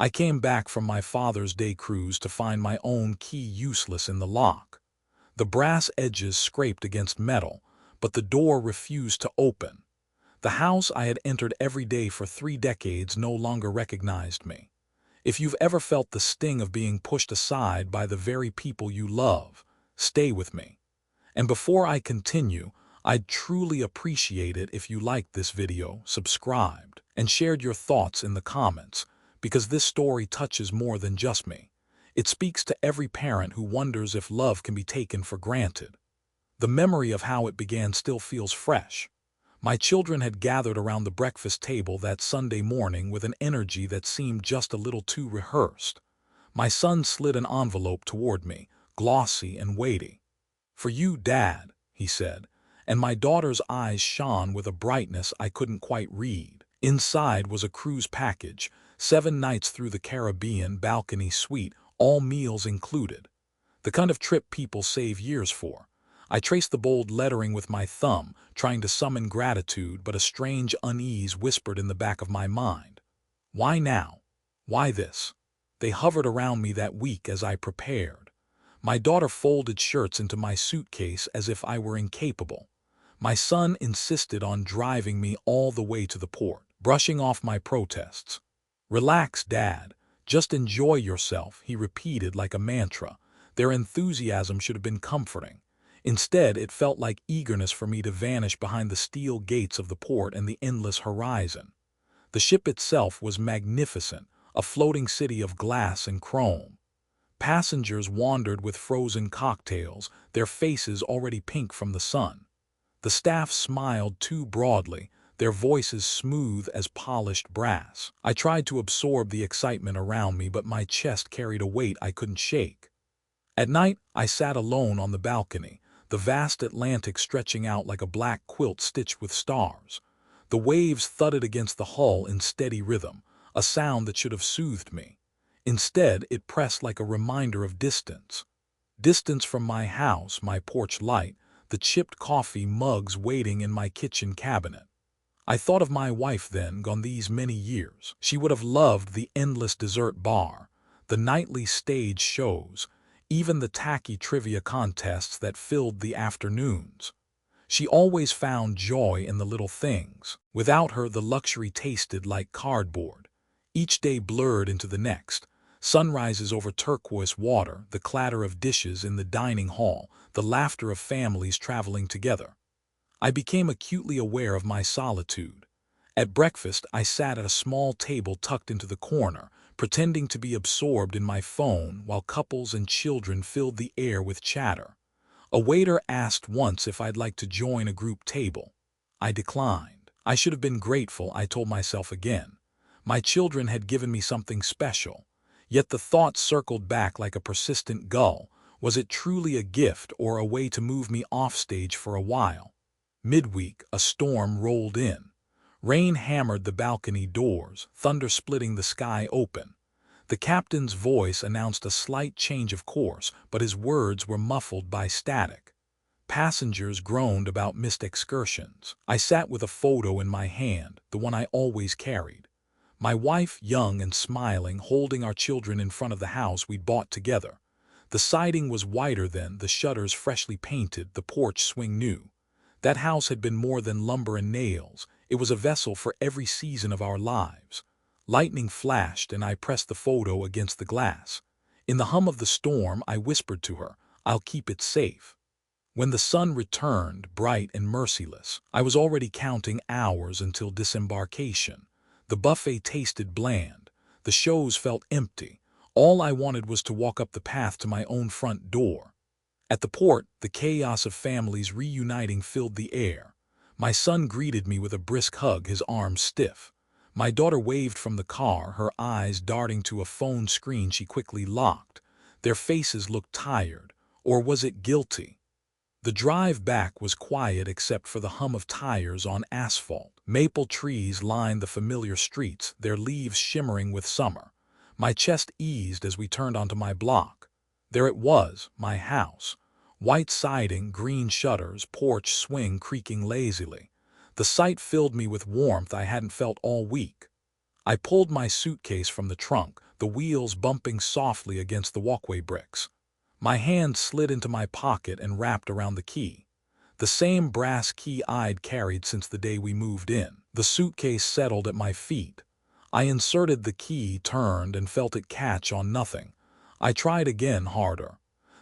I came back from my Father's Day cruise to find my own key useless in the lock. The brass edges scraped against metal, but the door refused to open. The house I had entered every day for 3 decades no longer recognized me. If you've ever felt the sting of being pushed aside by the very people you love, stay with me. And before I continue, I'd truly appreciate it if you liked this video, subscribed, and shared your thoughts in the comments, because this story touches more than just me. It speaks to every parent who wonders if love can be taken for granted. The memory of how it began still feels fresh. My children had gathered around the breakfast table that Sunday morning with an energy that seemed just a little too rehearsed. My son slid an envelope toward me, glossy and weighty. "For you, Dad," he said, and my daughter's eyes shone with a brightness I couldn't quite read. Inside was a cruise package, 7 nights through the Caribbean balcony suite, all meals included. The kind of trip people save years for. I traced the bold lettering with my thumb, trying to summon gratitude, but a strange unease whispered in the back of my mind. Why now? Why this? They hovered around me that week as I prepared. My daughter folded shirts into my suitcase as if I were incapable. My son insisted on driving me all the way to the port, brushing off my protests. "Relax, Dad. Just enjoy yourself," he repeated like a mantra. Their enthusiasm should have been comforting. Instead, it felt like eagerness for me to vanish behind the steel gates of the port and the endless horizon. The ship itself was magnificent, a floating city of glass and chrome. Passengers wandered with frozen cocktails, their faces already pink from the sun. The staff smiled too broadly, their voices smooth as polished brass. I tried to absorb the excitement around me, but my chest carried a weight I couldn't shake. At night, I sat alone on the balcony, the vast Atlantic stretching out like a black quilt stitched with stars. The waves thudded against the hull in steady rhythm, a sound that should have soothed me. Instead, it pressed like a reminder of distance. Distance from my house, my porch light, the chipped coffee mugs waiting in my kitchen cabinet. I thought of my wife then, gone these many years. She would have loved the endless dessert bar, the nightly stage shows, even the tacky trivia contests that filled the afternoons. She always found joy in the little things. Without her, the luxury tasted like cardboard. Each day blurred into the next. Sunrises over turquoise water, the clatter of dishes in the dining hall, the laughter of families traveling together. I became acutely aware of my solitude. At breakfast, I sat at a small table tucked into the corner, pretending to be absorbed in my phone while couples and children filled the air with chatter. A waiter asked once if I'd like to join a group table. I declined. I should have been grateful, I told myself again. My children had given me something special. Yet the thought circled back like a persistent gull. Was it truly a gift or a way to move me offstage for a while? Midweek, a storm rolled in. Rain hammered the balcony doors, thunder splitting the sky open. The captain's voice announced a slight change of course, but his words were muffled by static. Passengers groaned about missed excursions. I sat with a photo in my hand, the one I always carried. My wife, young and smiling, holding our children in front of the house we'd bought together. The siding was whiter then, the shutters freshly painted, the porch swing new. That house had been more than lumber and nails. It was a vessel for every season of our lives. Lightning flashed and I pressed the photo against the glass. In the hum of the storm, I whispered to her, "I'll keep it safe." When the sun returned, bright and merciless, I was already counting hours until disembarkation. The buffet tasted bland. The shows felt empty. All I wanted was to walk up the path to my own front door. At the port, the chaos of families reuniting filled the air. My son greeted me with a brisk hug, his arms stiff. My daughter waved from the car, her eyes darting to a phone screen she quickly locked. Their faces looked tired, or was it guilty? The drive back was quiet except for the hum of tires on asphalt. Maple trees lined the familiar streets, their leaves shimmering with summer. My chest eased as we turned onto my block. There it was, my house. White siding, green shutters, porch swing creaking lazily. The sight filled me with warmth I hadn't felt all week. I pulled my suitcase from the trunk, the wheels bumping softly against the walkway bricks. My hand slid into my pocket and wrapped around the key. The same brass key I'd carried since the day we moved in. The suitcase settled at my feet. I inserted the key, turned, and felt it catch on nothing. I tried again, harder.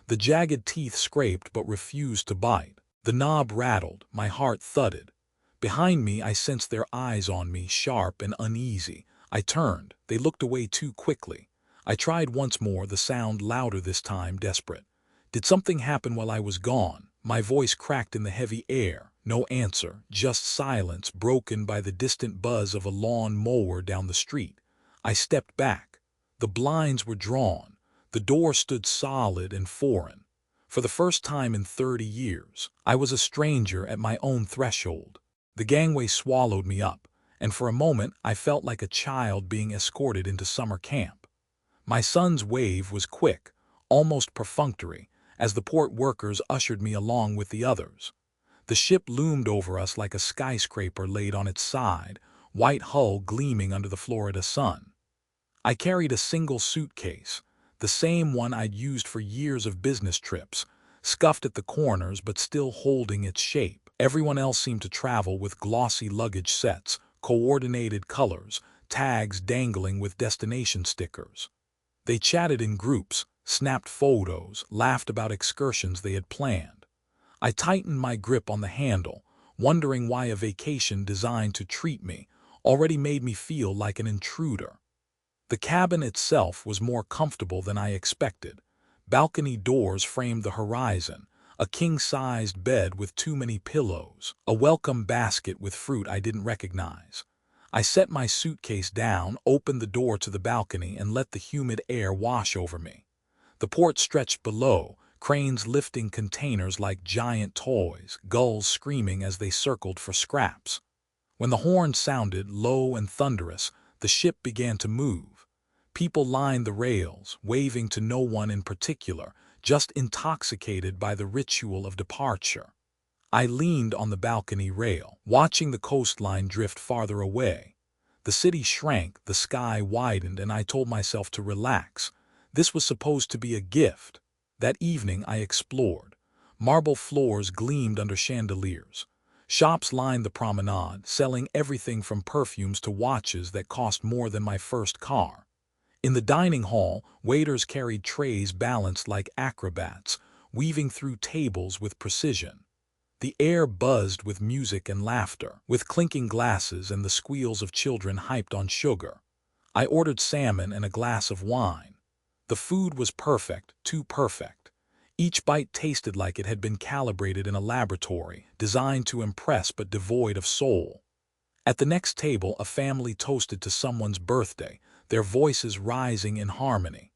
The jagged teeth scraped but refused to bite. The knob rattled, my heart thudded. Behind me, I sensed their eyes on me, sharp and uneasy. I turned. They looked away too quickly. I tried once more, the sound louder this time, desperate. Did something happen while I was gone? My voice cracked in the heavy air. No answer, just silence broken by the distant buzz of a lawn mower down the street. I stepped back. The blinds were drawn. The door stood solid and foreign. For the first time in 30 years, I was a stranger at my own threshold. The gangway swallowed me up, and for a moment I felt like a child being escorted into summer camp. My son's wave was quick, almost perfunctory, as the port workers ushered me along with the others. The ship loomed over us like a skyscraper laid on its side, white hull gleaming under the Florida sun. I carried a single suitcase, the same one I'd used for years of business trips, scuffed at the corners but still holding its shape. Everyone else seemed to travel with glossy luggage sets, coordinated colors, tags dangling with destination stickers. They chatted in groups, snapped photos, laughed about excursions they had planned. I tightened my grip on the handle, wondering why a vacation designed to treat me already made me feel like an intruder. The cabin itself was more comfortable than I expected. Balcony doors framed the horizon, a king-sized bed with too many pillows, a welcome basket with fruit I didn't recognize. I set my suitcase down, opened the door to the balcony, and let the humid air wash over me. The port stretched below, cranes lifting containers like giant toys, gulls screaming as they circled for scraps. When the horn sounded, low and thunderous, the ship began to move. People lined the rails, waving to no one in particular, just intoxicated by the ritual of departure. I leaned on the balcony rail, watching the coastline drift farther away. The city shrank, the sky widened, and I told myself to relax. This was supposed to be a gift. That evening I explored. Marble floors gleamed under chandeliers. Shops lined the promenade, selling everything from perfumes to watches that cost more than my first car. In the dining hall, waiters carried trays balanced like acrobats, weaving through tables with precision. The air buzzed with music and laughter, with clinking glasses and the squeals of children hyped on sugar. I ordered salmon and a glass of wine. The food was perfect, too perfect. Each bite tasted like it had been calibrated in a laboratory, designed to impress but devoid of soul. At the next table, a family toasted to someone's birthday, their voices rising in harmony.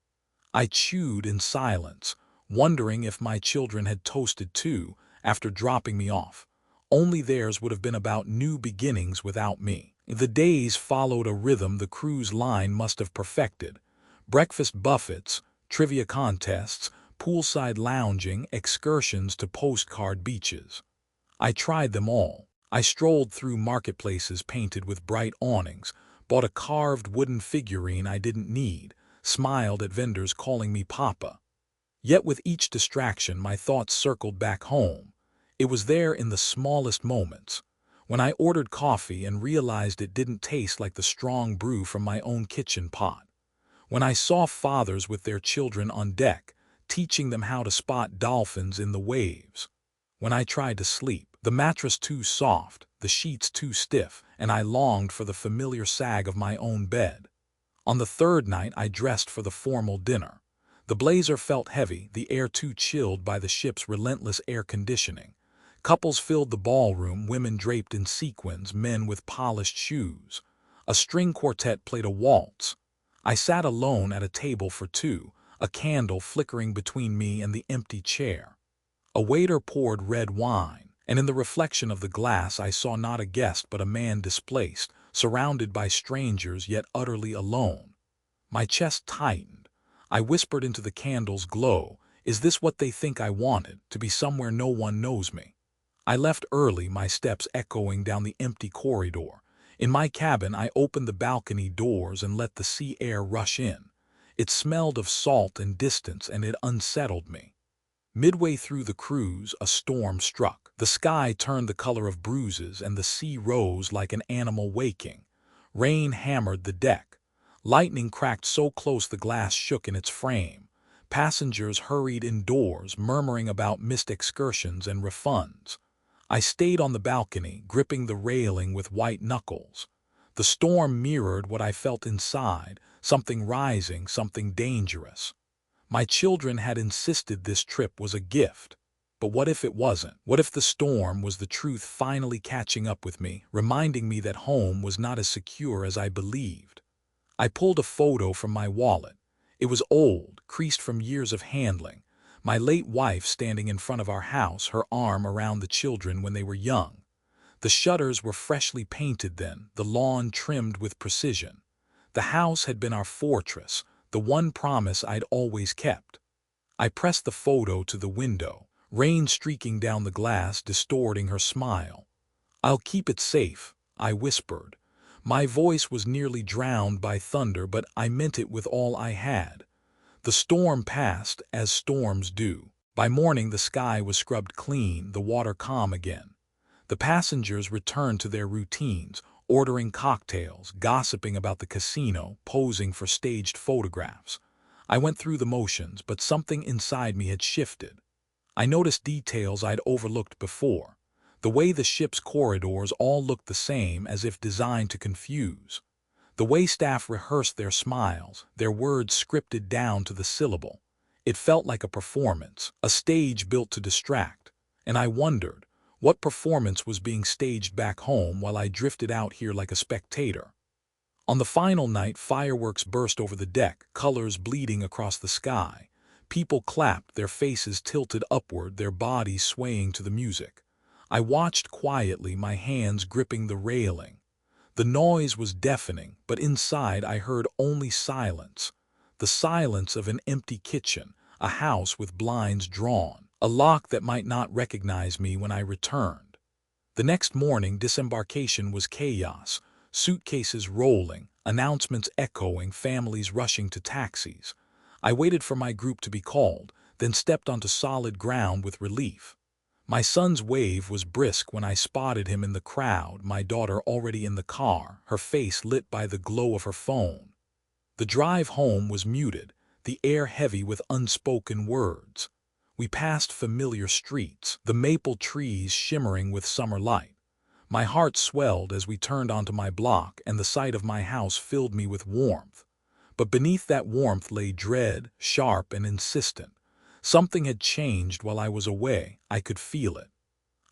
I chewed in silence, wondering if my children had toasted too after dropping me off. Only theirs would have been about new beginnings without me. The days followed a rhythm the cruise line must have perfected. Breakfast buffets, trivia contests, poolside lounging, excursions to postcard beaches. I tried them all. I strolled through marketplaces painted with bright awnings, bought a carved wooden figurine I didn't need, smiled at vendors calling me Papa. Yet with each distraction, my thoughts circled back home. It was there in the smallest moments. When I ordered coffee and realized it didn't taste like the strong brew from my own kitchen pot. When I saw fathers with their children on deck, teaching them how to spot dolphins in the waves. When I tried to sleep, the mattress too soft, the sheets too stiff, and I longed for the familiar sag of my own bed. On the third night, I dressed for the formal dinner. The blazer felt heavy, the air too chilled by the ship's relentless air conditioning. Couples filled the ballroom, women draped in sequins, men with polished shoes. A string quartet played a waltz. I sat alone at a table for two, a candle flickering between me and the empty chair. A waiter poured red wine, and in the reflection of the glass I saw not a guest but a man displaced, surrounded by strangers yet utterly alone. My chest tightened. I whispered into the candle's glow, "Is this what they think I wanted, to be somewhere no one knows me?" I left early, my steps echoing down the empty corridor. In my cabin, I opened the balcony doors and let the sea air rush in. It smelled of salt and distance, and it unsettled me. Midway through the cruise, a storm struck. The sky turned the color of bruises, and the sea rose like an animal waking. Rain hammered the deck. Lightning cracked so close the glass shook in its frame. Passengers hurried indoors, murmuring about missed excursions and refunds. I stayed on the balcony, gripping the railing with white knuckles. The storm mirrored what I felt inside, something rising, something dangerous. My children had insisted this trip was a gift. But what if it wasn't? What if the storm was the truth finally catching up with me, reminding me that home was not as secure as I believed? I pulled a photo from my wallet. It was old, creased from years of handling. My late wife standing in front of our house, her arm around the children when they were young. The shutters were freshly painted then, the lawn trimmed with precision. The house had been our fortress, the one promise I'd always kept. I pressed the photo to the window, rain streaking down the glass, distorting her smile. "I'll keep it safe," I whispered. My voice was nearly drowned by thunder, but I meant it with all I had. The storm passed, as storms do. By morning the sky was scrubbed clean, the water calm again. The passengers returned to their routines, ordering cocktails, gossiping about the casino, posing for staged photographs. I went through the motions, but something inside me had shifted. I noticed details I'd overlooked before. The way the ship's corridors all looked the same, as if designed to confuse. The way staff rehearsed their smiles, their words scripted down to the syllable. It felt like a performance, a stage built to distract. And I wondered, what performance was being staged back home while I drifted out here like a spectator? On the final night, fireworks burst over the deck, colors bleeding across the sky. People clapped, their faces tilted upward, their bodies swaying to the music. I watched quietly, my hands gripping the railing. The noise was deafening, but inside I heard only silence. The silence of an empty kitchen, a house with blinds drawn, a lock that might not recognize me when I returned. The next morning, disembarkation was chaos, suitcases rolling, announcements echoing, families rushing to taxis. I waited for my group to be called, then stepped onto solid ground with relief. My son's wave was brisk when I spotted him in the crowd, my daughter already in the car, her face lit by the glow of her phone. The drive home was muted, the air heavy with unspoken words. We passed familiar streets, the maple trees shimmering with summer light. My heart swelled as we turned onto my block, and the sight of my house filled me with warmth. But beneath that warmth lay dread, sharp and insistent. Something had changed while I was away. I could feel it.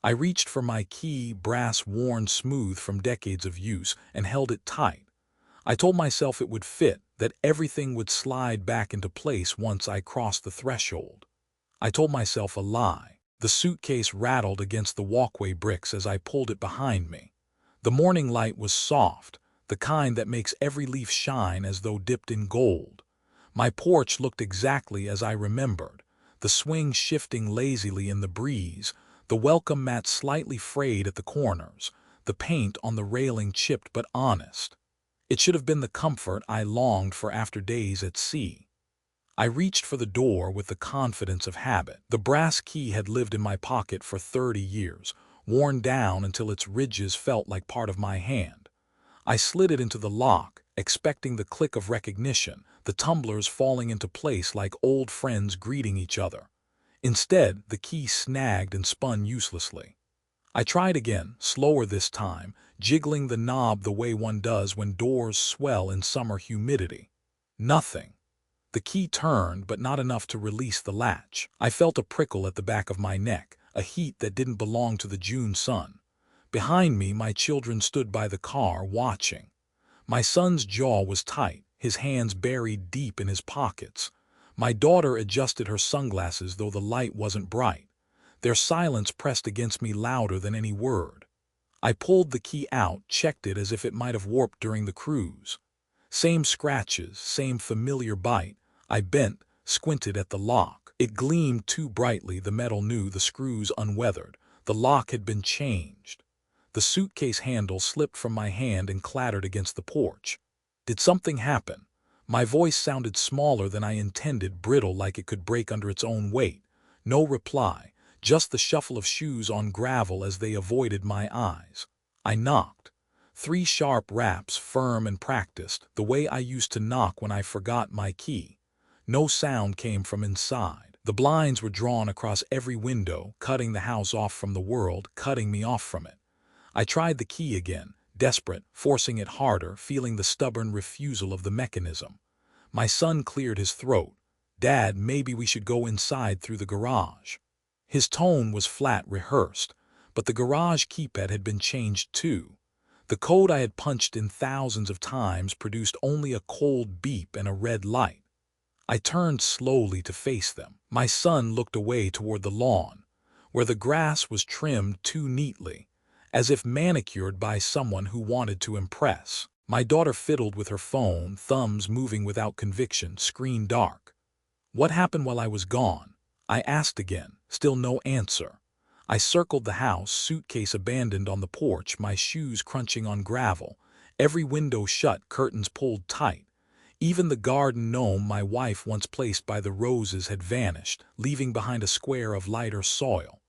I reached for my key, brass worn smooth from decades of use, and held it tight. I told myself it would fit, that everything would slide back into place once I crossed the threshold. I told myself a lie. The suitcase rattled against the walkway bricks as I pulled it behind me. The morning light was soft, the kind that makes every leaf shine as though dipped in gold. My porch looked exactly as I remembered, the swing shifting lazily in the breeze, the welcome mat slightly frayed at the corners, the paint on the railing chipped but honest. It should have been the comfort I longed for after days at sea. I reached for the door with the confidence of habit. The brass key had lived in my pocket for 30 years, worn down until its ridges felt like part of my hand. I slid it into the lock, expecting the click of recognition, the tumblers falling into place like old friends greeting each other. Instead, the key snagged and spun uselessly. I tried again, slower this time, jiggling the knob the way one does when doors swell in summer humidity. Nothing. The key turned, but not enough to release the latch. I felt a prickle at the back of my neck, a heat that didn't belong to the June sun. Behind me, my children stood by the car, watching. My son's jaw was tight, his hands buried deep in his pockets. My daughter adjusted her sunglasses, though the light wasn't bright. Their silence pressed against me louder than any word. I pulled the key out, checked it as if it might have warped during the cruise. Same scratches, same familiar bite. I bent, squinted at the lock. It gleamed too brightly, the metal new, the screws unweathered. The lock had been changed. The suitcase handle slipped from my hand and clattered against the porch. Did something happen? My voice sounded smaller than I intended, brittle like it could break under its own weight. No reply, just the shuffle of shoes on gravel as they avoided my eyes. I knocked. 3 sharp raps, firm and practiced, the way I used to knock when I forgot my key. No sound came from inside. The blinds were drawn across every window, cutting the house off from the world, cutting me off from it. I tried the key again, desperate, forcing it harder, feeling the stubborn refusal of the mechanism. My son cleared his throat. "Dad, maybe we should go inside through the garage." His tone was flat, rehearsed, but the garage keypad had been changed too. The code I had punched in thousands of times produced only a cold beep and a red light. I turned slowly to face them. My son looked away toward the lawn, where the grass was trimmed too neatly, as if manicured by someone who wanted to impress. My daughter fiddled with her phone, thumbs moving without conviction, screen dark. "What happened while I was gone?" I asked again, still no answer. I circled the house, suitcase abandoned on the porch, my shoes crunching on gravel, every window shut, curtains pulled tight. Even the garden gnome my wife once placed by the roses had vanished, leaving behind a square of lighter soil.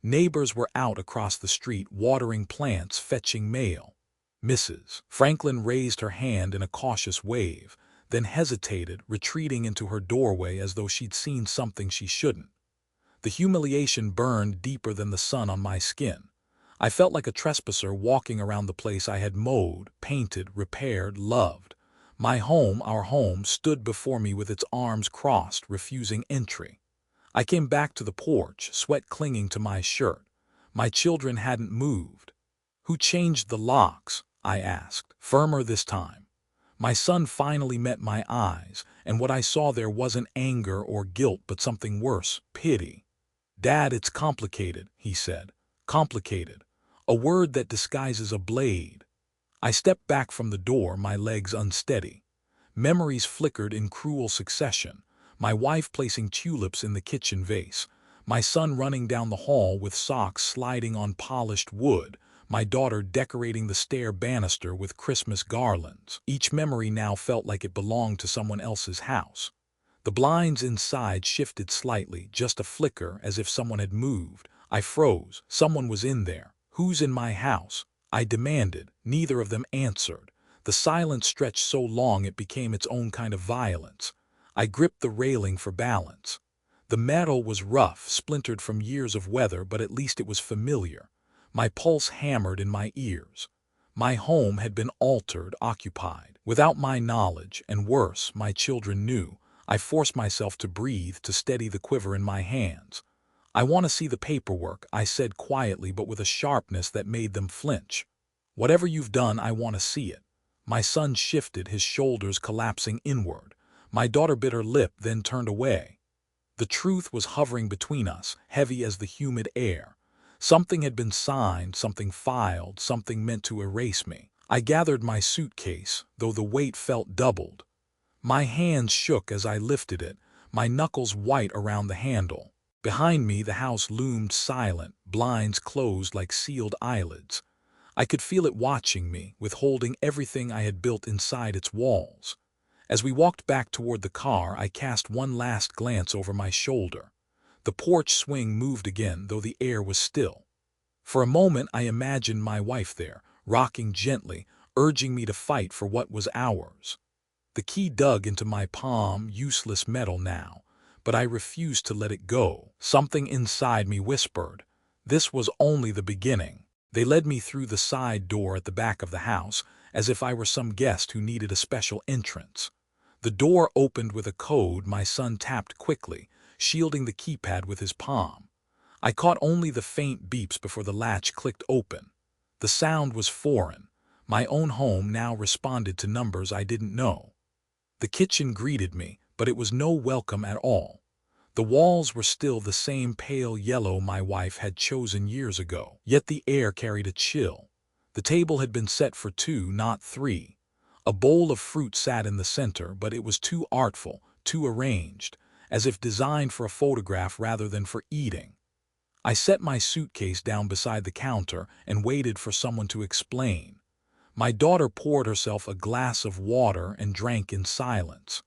Neighbors were out across the street, watering plants, fetching mail. "Mrs. Franklin raised her hand in a cautious wave, then hesitated, retreating into her doorway as though she'd seen something she shouldn't. The humiliation burned deeper than the sun on my skin. I felt like a trespasser walking around the place I had mowed, painted, repaired, loved. My home, our home, stood before me with its arms crossed, refusing entry. I came back to the porch, sweat clinging to my shirt. My children hadn't moved. "Who changed the locks?" I asked, firmer this time. My son finally met my eyes, and what I saw there wasn't anger or guilt but something worse, pity. "Dad, it's complicated," he said. "Complicated. A word that disguises a blade." I stepped back from the door, my legs unsteady. Memories flickered in cruel succession. My wife placing tulips in the kitchen vase. My son running down the hall with socks sliding on polished wood. My daughter decorating the stair banister with Christmas garlands. Each memory now felt like it belonged to someone else's house. The blinds inside shifted slightly, just a flicker, as if someone had moved. I froze. Someone was in there. "Who's in my house?" I demanded. Neither of them answered. The silence stretched so long it became its own kind of violence. I gripped the railing for balance. The metal was rough, splintered from years of weather, but at least it was familiar. My pulse hammered in my ears. My home had been altered, occupied, without my knowledge, and worse, my children knew. I forced myself to breathe, to steady the quiver in my hands. "I want to see the paperwork," I said quietly but with a sharpness that made them flinch. "Whatever you've done, I want to see it." My son shifted, his shoulders collapsing inward. My daughter bit her lip, then turned away. The truth was hovering between us, heavy as the humid air. Something had been signed, something filed, something meant to erase me. I gathered my suitcase, though the weight felt doubled. My hands shook as I lifted it, my knuckles white around the handle. Behind me the house loomed silent, blinds closed like sealed eyelids. I could feel it watching me, withholding everything I had built inside its walls. As we walked back toward the car, I cast one last glance over my shoulder. The porch swing moved again, though the air was still. For a moment I imagined my wife there, rocking gently, urging me to fight for what was ours. The key dug into my palm, useless metal now, but I refused to let it go. Something inside me whispered, this was only the beginning. They led me through the side door at the back of the house, as if I were some guest who needed a special entrance. The door opened with a code. My son tapped quickly, shielding the keypad with his palm. I caught only the faint beeps before the latch clicked open. The sound was foreign. My own home now responded to numbers I didn't know. The kitchen greeted me, but it was no welcome at all. The walls were still the same pale yellow my wife had chosen years ago, yet the air carried a chill. The table had been set for 2, not 3. A bowl of fruit sat in the center, but it was too artful, too arranged, as if designed for a photograph rather than for eating. I set my suitcase down beside the counter and waited for someone to explain. My daughter poured herself a glass of water and drank in silence.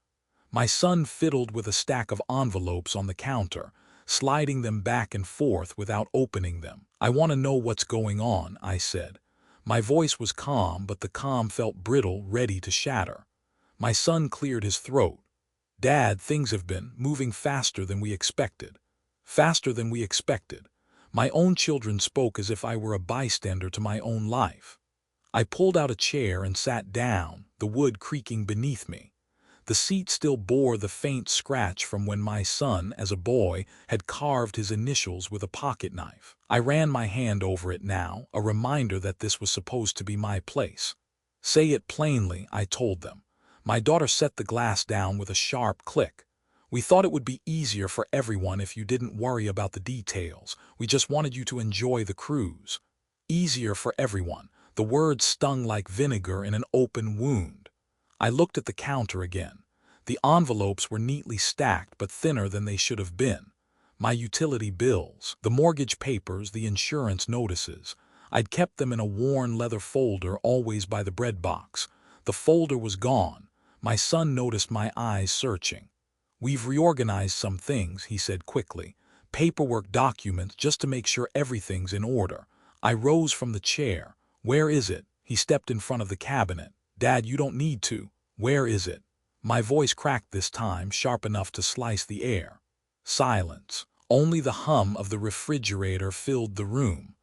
My son fiddled with a stack of envelopes on the counter, sliding them back and forth without opening them. "I want to know what's going on," I said. My voice was calm, but the calm felt brittle, ready to shatter. My son cleared his throat. "Dad, things have been moving faster than we expected. Faster than we expected." My own children spoke as if I were a bystander to my own life. I pulled out a chair and sat down, the wood creaking beneath me. The seat still bore the faint scratch from when my son, as a boy, had carved his initials with a pocket knife. I ran my hand over it now, a reminder that this was supposed to be my place. "Say it plainly," I told them. My daughter set the glass down with a sharp click. "We thought it would be easier for everyone if you didn't worry about the details. We just wanted you to enjoy the cruise." Easier for everyone. The words stung like vinegar in an open wound. I looked at the counter again. The envelopes were neatly stacked but thinner than they should have been. My utility bills, the mortgage papers, the insurance notices. I'd kept them in a worn leather folder always by the bread box. The folder was gone. My son noticed my eyes searching. "We've reorganized some things," he said quickly. "Paperwork, documents, just to make sure everything's in order." I rose from the chair. "Where is it?" He stepped in front of the cabinet. "Dad, you don't need to. Where is it?" My voice cracked this time, sharp enough to slice the air. Silence. Only the hum of the refrigerator filled the room.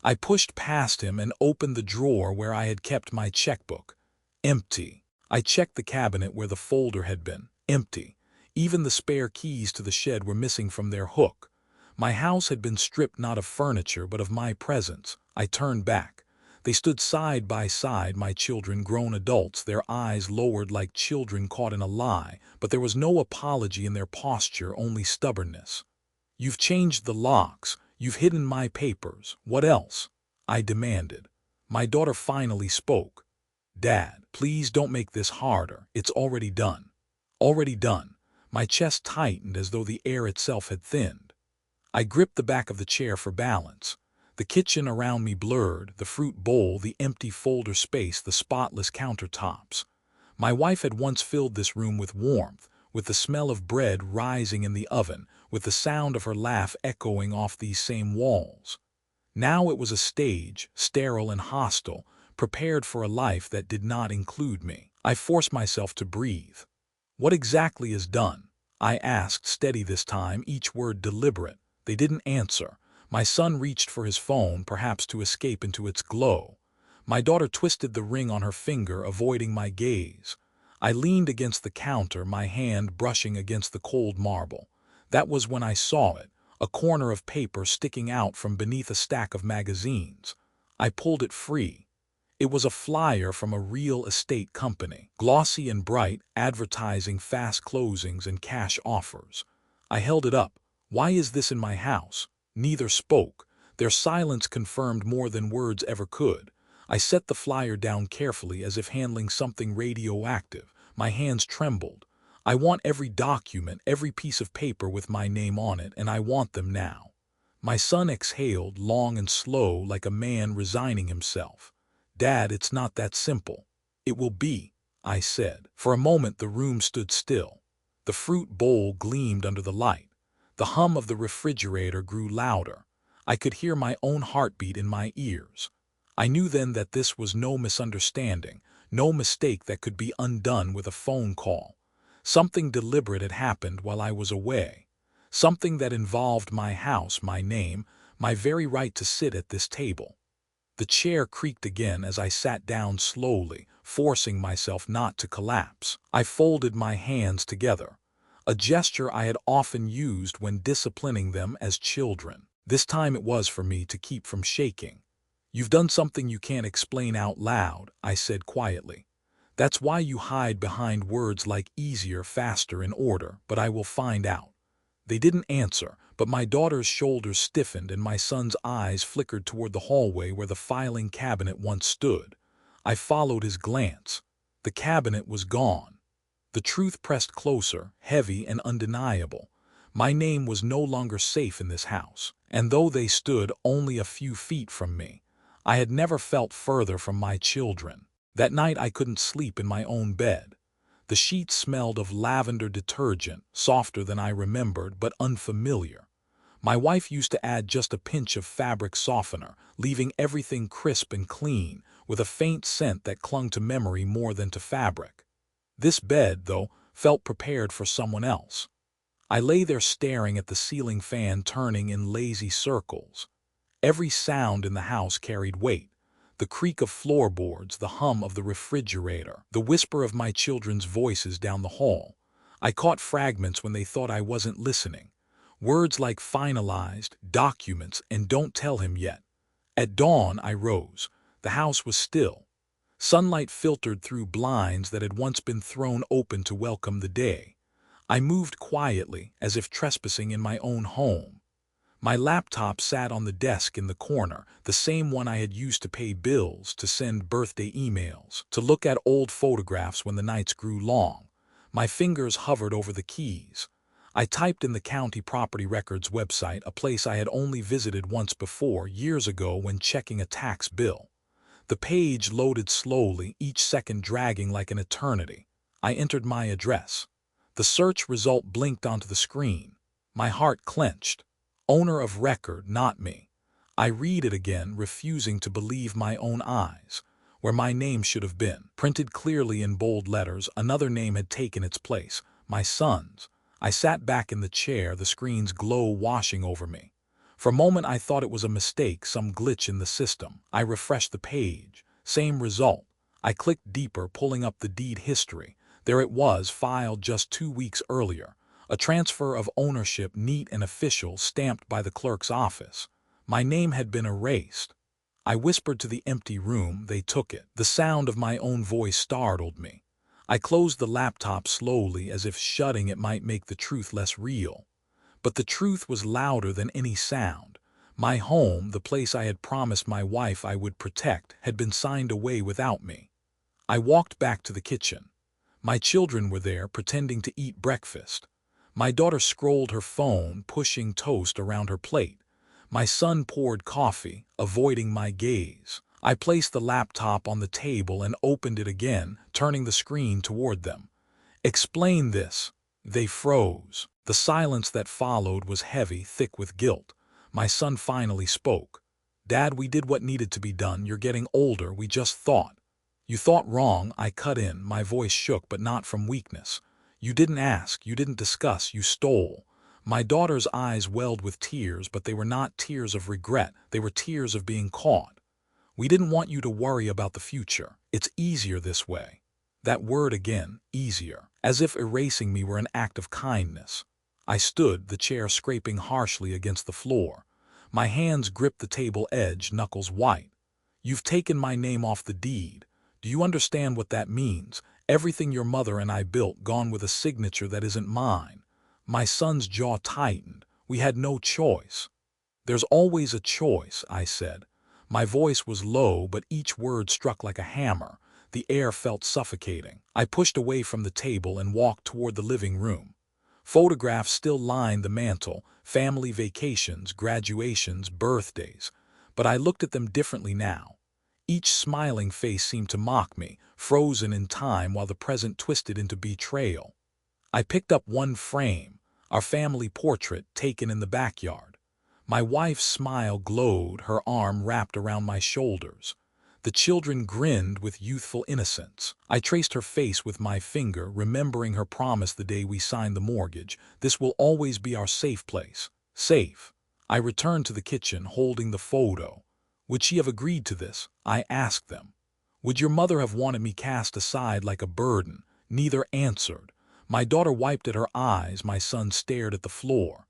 I pushed past him and opened the drawer where I had kept my checkbook. Empty. I checked the cabinet where the folder had been. Empty. Even the spare keys to the shed were missing from their hook. My house had been stripped not of furniture but of my presence. I turned back. They stood side by side, my children, grown adults, their eyes lowered like children caught in a lie, but there was no apology in their posture, only stubbornness. "You've changed the locks. You've hidden my papers. What else?" I demanded. My daughter finally spoke. "Dad, please don't make this harder. It's already done." Already done. My chest tightened as though the air itself had thinned. I gripped the back of the chair for balance. The kitchen around me blurred, the fruit bowl, the empty folder space, the spotless countertops. My wife had once filled this room with warmth, with the smell of bread rising in the oven, with the sound of her laugh echoing off these same walls. Now it was a stage, sterile and hostile, prepared for a life that did not include me. I forced myself to breathe. "What exactly is done?" I asked, steady this time, each word deliberate. They didn't answer. My son reached for his phone, perhaps to escape into its glow. My daughter twisted the ring on her finger, avoiding my gaze. I leaned against the counter, my hand brushing against the cold marble. That was when I saw it, a corner of paper sticking out from beneath a stack of magazines. I pulled it free. It was a flyer from a real estate company, glossy and bright, advertising fast closings and cash offers. I held it up. "Why is this in my house?" Neither spoke. Their silence confirmed more than words ever could. I set the flyer down carefully, as if handling something radioactive. My hands trembled. "I want every document, every piece of paper with my name on it, and I want them now." My son exhaled, long and slow, like a man resigning himself. "Dad, it's not that simple." "It will be," I said. For a moment the room stood still. The fruit bowl gleamed under the light. The hum of the refrigerator grew louder. I could hear my own heartbeat in my ears. I knew then that this was no misunderstanding, no mistake that could be undone with a phone call. Something deliberate had happened while I was away. Something that involved my house, my name, my very right to sit at this table. The chair creaked again as I sat down slowly, forcing myself not to collapse. I folded my hands together, a gesture I had often used when disciplining them as children. This time it was for me to keep from shaking. "You've done something you can't explain out loud," I said quietly. "That's why you hide behind words like easier, faster, in order, but I will find out." They didn't answer, but my daughter's shoulders stiffened and my son's eyes flickered toward the hallway where the filing cabinet once stood. I followed his glance. The cabinet was gone. The truth pressed closer, heavy and undeniable. My name was no longer safe in this house, and though they stood only a few feet from me, I had never felt further from my children. That night I couldn't sleep in my own bed. The sheets smelled of lavender detergent, softer than I remembered, but unfamiliar. My wife used to add just a pinch of fabric softener, leaving everything crisp and clean, with a faint scent that clung to memory more than to fabric. This bed, though, felt prepared for someone else. I lay there staring at the ceiling fan turning in lazy circles. Every sound in the house carried weight. The creak of floorboards, the hum of the refrigerator, the whisper of my children's voices down the hall. I caught fragments when they thought I wasn't listening. Words like finalized, documents, and don't tell him yet. At dawn, I rose. The house was still. Sunlight filtered through blinds that had once been thrown open to welcome the day. I moved quietly, as if trespassing in my own home. My laptop sat on the desk in the corner, the same one I had used to pay bills, to send birthday emails, to look at old photographs when the nights grew long. My fingers hovered over the keys. I typed in the county property records website, a place I had only visited once before, years ago when checking a tax bill. The page loaded slowly, each second dragging like an eternity. I entered my address. The search result blinked onto the screen. My heart clenched. Owner of record, not me. I read it again, refusing to believe my own eyes. Where my name should have been, printed clearly in bold letters, another name had taken its place, my son's. I sat back in the chair, the screen's glow washing over me. For a moment I thought it was a mistake, some glitch in the system. I refreshed the page. Same result. I clicked deeper, pulling up the deed history. There it was, filed just 2 weeks earlier. A transfer of ownership, neat and official, stamped by the clerk's office. My name had been erased. I whispered to the empty room. They took it. The sound of my own voice startled me. I closed the laptop slowly, as if shutting it might make the truth less real. But the truth was louder than any sound. My home, the place I had promised my wife I would protect, had been signed away without me. I walked back to the kitchen. My children were there, pretending to eat breakfast. My daughter scrolled her phone, pushing toast around her plate. My son poured coffee, avoiding my gaze. I placed the laptop on the table and opened it again, turning the screen toward them. "Explain this." They froze. The silence that followed was heavy, thick with guilt. My son finally spoke. "Dad, we did what needed to be done. You're getting older. We just thought." "You thought wrong," I cut in. My voice shook, but not from weakness. "You didn't ask, you didn't discuss, you stole." My daughter's eyes welled with tears, but they were not tears of regret. They were tears of being caught. "We didn't want you to worry about the future. It's easier this way." That word again, easier, as if erasing me were an act of kindness. I stood, the chair scraping harshly against the floor. My hands gripped the table edge, knuckles white. "You've taken my name off the deed. Do you understand what that means? Everything your mother and I built gone with a signature that isn't mine." My son's jaw tightened. "We had no choice." "There's always a choice," I said. My voice was low, but each word struck like a hammer. The air felt suffocating. I pushed away from the table and walked toward the living room. Photographs still lined the mantel, family vacations, graduations, birthdays. But I looked at them differently now. Each smiling face seemed to mock me, frozen in time while the present twisted into betrayal. I picked up one frame, our family portrait taken in the backyard. My wife's smile glowed, her arm wrapped around my shoulders. The children grinned with youthful innocence. I traced her face with my finger, remembering her promise the day we signed the mortgage. "This will always be our safe place." Safe. I returned to the kitchen, holding the photo. Would she have agreed to this? I asked them. Would your mother have wanted me cast aside like a burden? Neither answered. My daughter wiped at her eyes, my son stared at the floor.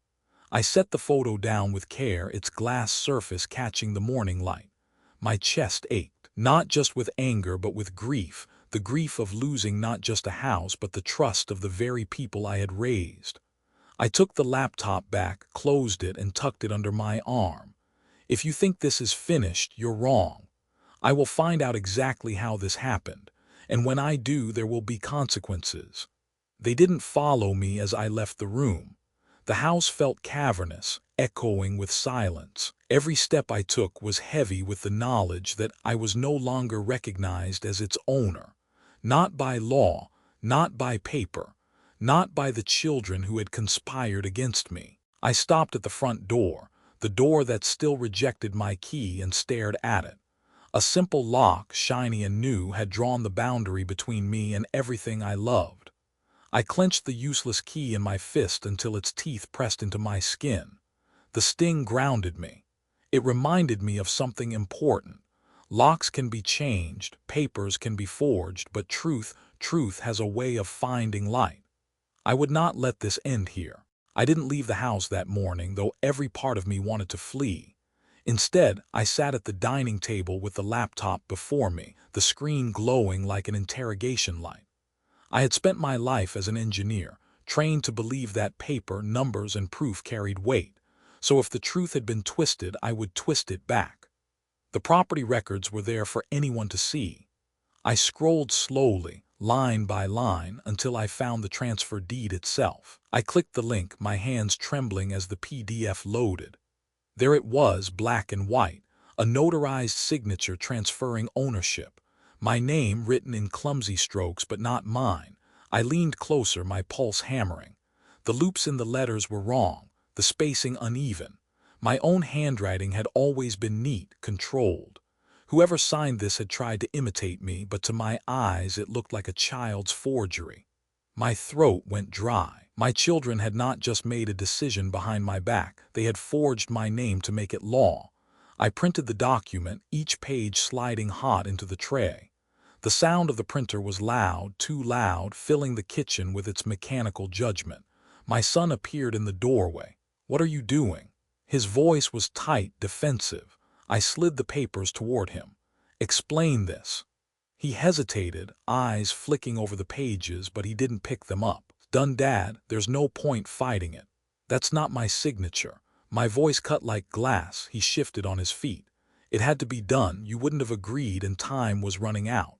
I set the photo down with care, its glass surface catching the morning light. My chest ached, not just with anger but with grief, the grief of losing not just a house but the trust of the very people I had raised. I took the laptop back, closed it, and tucked it under my arm. "If you think this is finished, you're wrong. I will find out exactly how this happened, and when I do, there will be consequences." They didn't follow me as I left the room. The house felt cavernous, echoing with silence. Every step I took was heavy with the knowledge that I was no longer recognized as its owner. Not by law, not by paper, not by the children who had conspired against me. I stopped at the front door, the door that still rejected my key, and stared at it. A simple lock, shiny and new, had drawn the boundary between me and everything I loved. I clenched the useless key in my fist until its teeth pressed into my skin. The sting grounded me. It reminded me of something important. Locks can be changed, papers can be forged, but truth has a way of finding light. I would not let this end here. I didn't leave the house that morning, though every part of me wanted to flee. Instead, I sat at the dining table with the laptop before me, the screen glowing like an interrogation light. I had spent my life as an engineer, trained to believe that paper, numbers, and proof carried weight. So if the truth had been twisted, I would twist it back. The property records were there for anyone to see. I scrolled slowly, line by line, until I found the transfer deed itself. I clicked the link, my hands trembling as the PDF loaded. There it was, black and white, a notarized signature transferring ownership. My name written in clumsy strokes, but not mine. I leaned closer, my pulse hammering. The loops in the letters were wrong, the spacing uneven. My own handwriting had always been neat, controlled. Whoever signed this had tried to imitate me, but to my eyes it looked like a child's forgery. My throat went dry. My children had not just made a decision behind my back, they had forged my name to make it law. I printed the document, each page sliding hot into the tray. The sound of the printer was loud, too loud, filling the kitchen with its mechanical judgment. My son appeared in the doorway. "What are you doing?" His voice was tight, defensive. I slid the papers toward him. "Explain this." He hesitated, eyes flicking over the pages, but he didn't pick them up. "Done, Dad, there's no point fighting it. That's not my signature." My voice cut like glass. He shifted on his feet. "It had to be done. You wouldn't have agreed, and time was running out."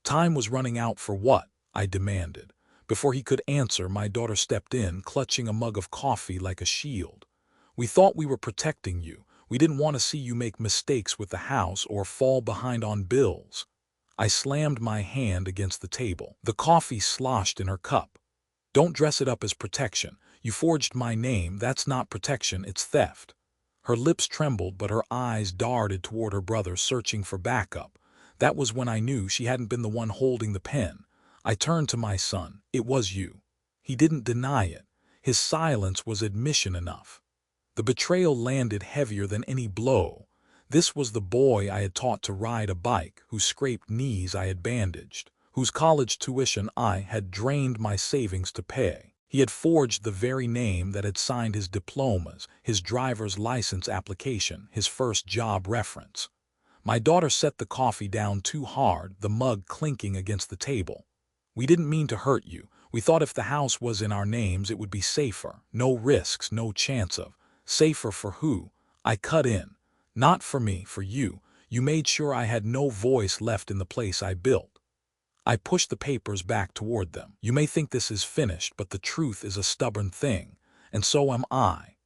"Time was running out for what?" I demanded. Before he could answer, my daughter stepped in, clutching a mug of coffee like a shield. "We thought we were protecting you. We didn't want to see you make mistakes with the house or fall behind on bills." I slammed my hand against the table. The coffee sloshed in her cup. "Don't dress it up as protection. You forged my name. That's not protection, it's theft." Her lips trembled, but her eyes darted toward her brother, searching for backup. That was when I knew she hadn't been the one holding the pen. I turned to my son. "It was you." He didn't deny it. His silence was admission enough. The betrayal landed heavier than any blow. This was the boy I had taught to ride a bike, whose scraped knees I had bandaged, whose college tuition I had drained my savings to pay. He had forged the very name that had signed his diplomas, his driver's license application, his first job reference. My daughter set the coffee down too hard, the mug clinking against the table. "We didn't mean to hurt you. We thought if the house was in our names it would be safer. No risks, no chance of." "Safer for who?" I cut in. "Not for me, for you. You made sure I had no voice left in the place I built." I pushed the papers back toward them. "You may think this is finished, but the truth is a stubborn thing, and so am I."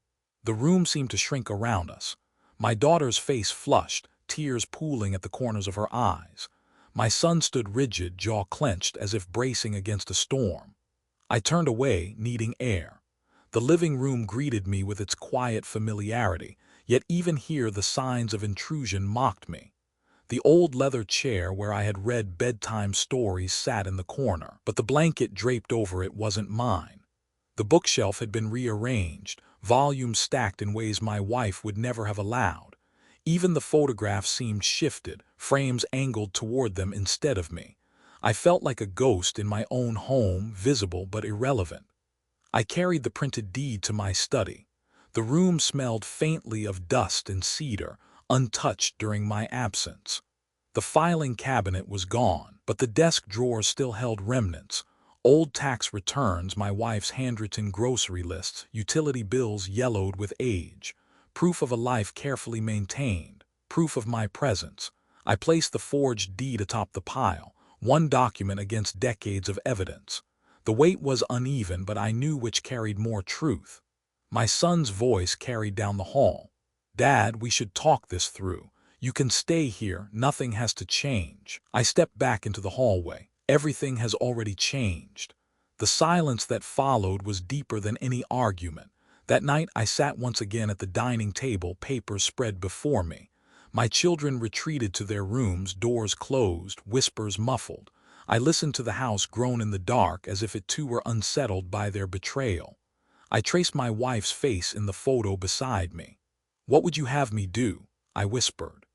The room seemed to shrink around us. My daughter's face flushed, tears pooling at the corners of her eyes. My son stood rigid, jaw clenched, as if bracing against a storm. I turned away, needing air. The living room greeted me with its quiet familiarity, yet even here the signs of intrusion mocked me. The old leather chair where I had read bedtime stories sat in the corner, but the blanket draped over it wasn't mine. The bookshelf had been rearranged, volumes stacked in ways my wife would never have allowed. Even the photographs seemed shifted, frames angled toward them instead of me. I felt like a ghost in my own home, visible but irrelevant. I carried the printed deed to my study. The room smelled faintly of dust and cedar, untouched during my absence. The filing cabinet was gone, but the desk drawers still held remnants. Old tax returns, my wife's handwritten grocery lists, utility bills yellowed with age. Proof of a life carefully maintained. Proof of my presence. I placed the forged deed atop the pile, one document against decades of evidence. The weight was uneven, but I knew which carried more truth. My son's voice carried down the hall. "Dad, we should talk this through. You can stay here, nothing has to change." I stepped back into the hallway. Everything has already changed. The silence that followed was deeper than any argument. That night I sat once again at the dining table, papers spread before me. My children retreated to their rooms, doors closed, whispers muffled. I listened to the house groan in the dark as if it too were unsettled by their betrayal. I traced my wife's face in the photo beside me. "What would you have me do?" I whispered.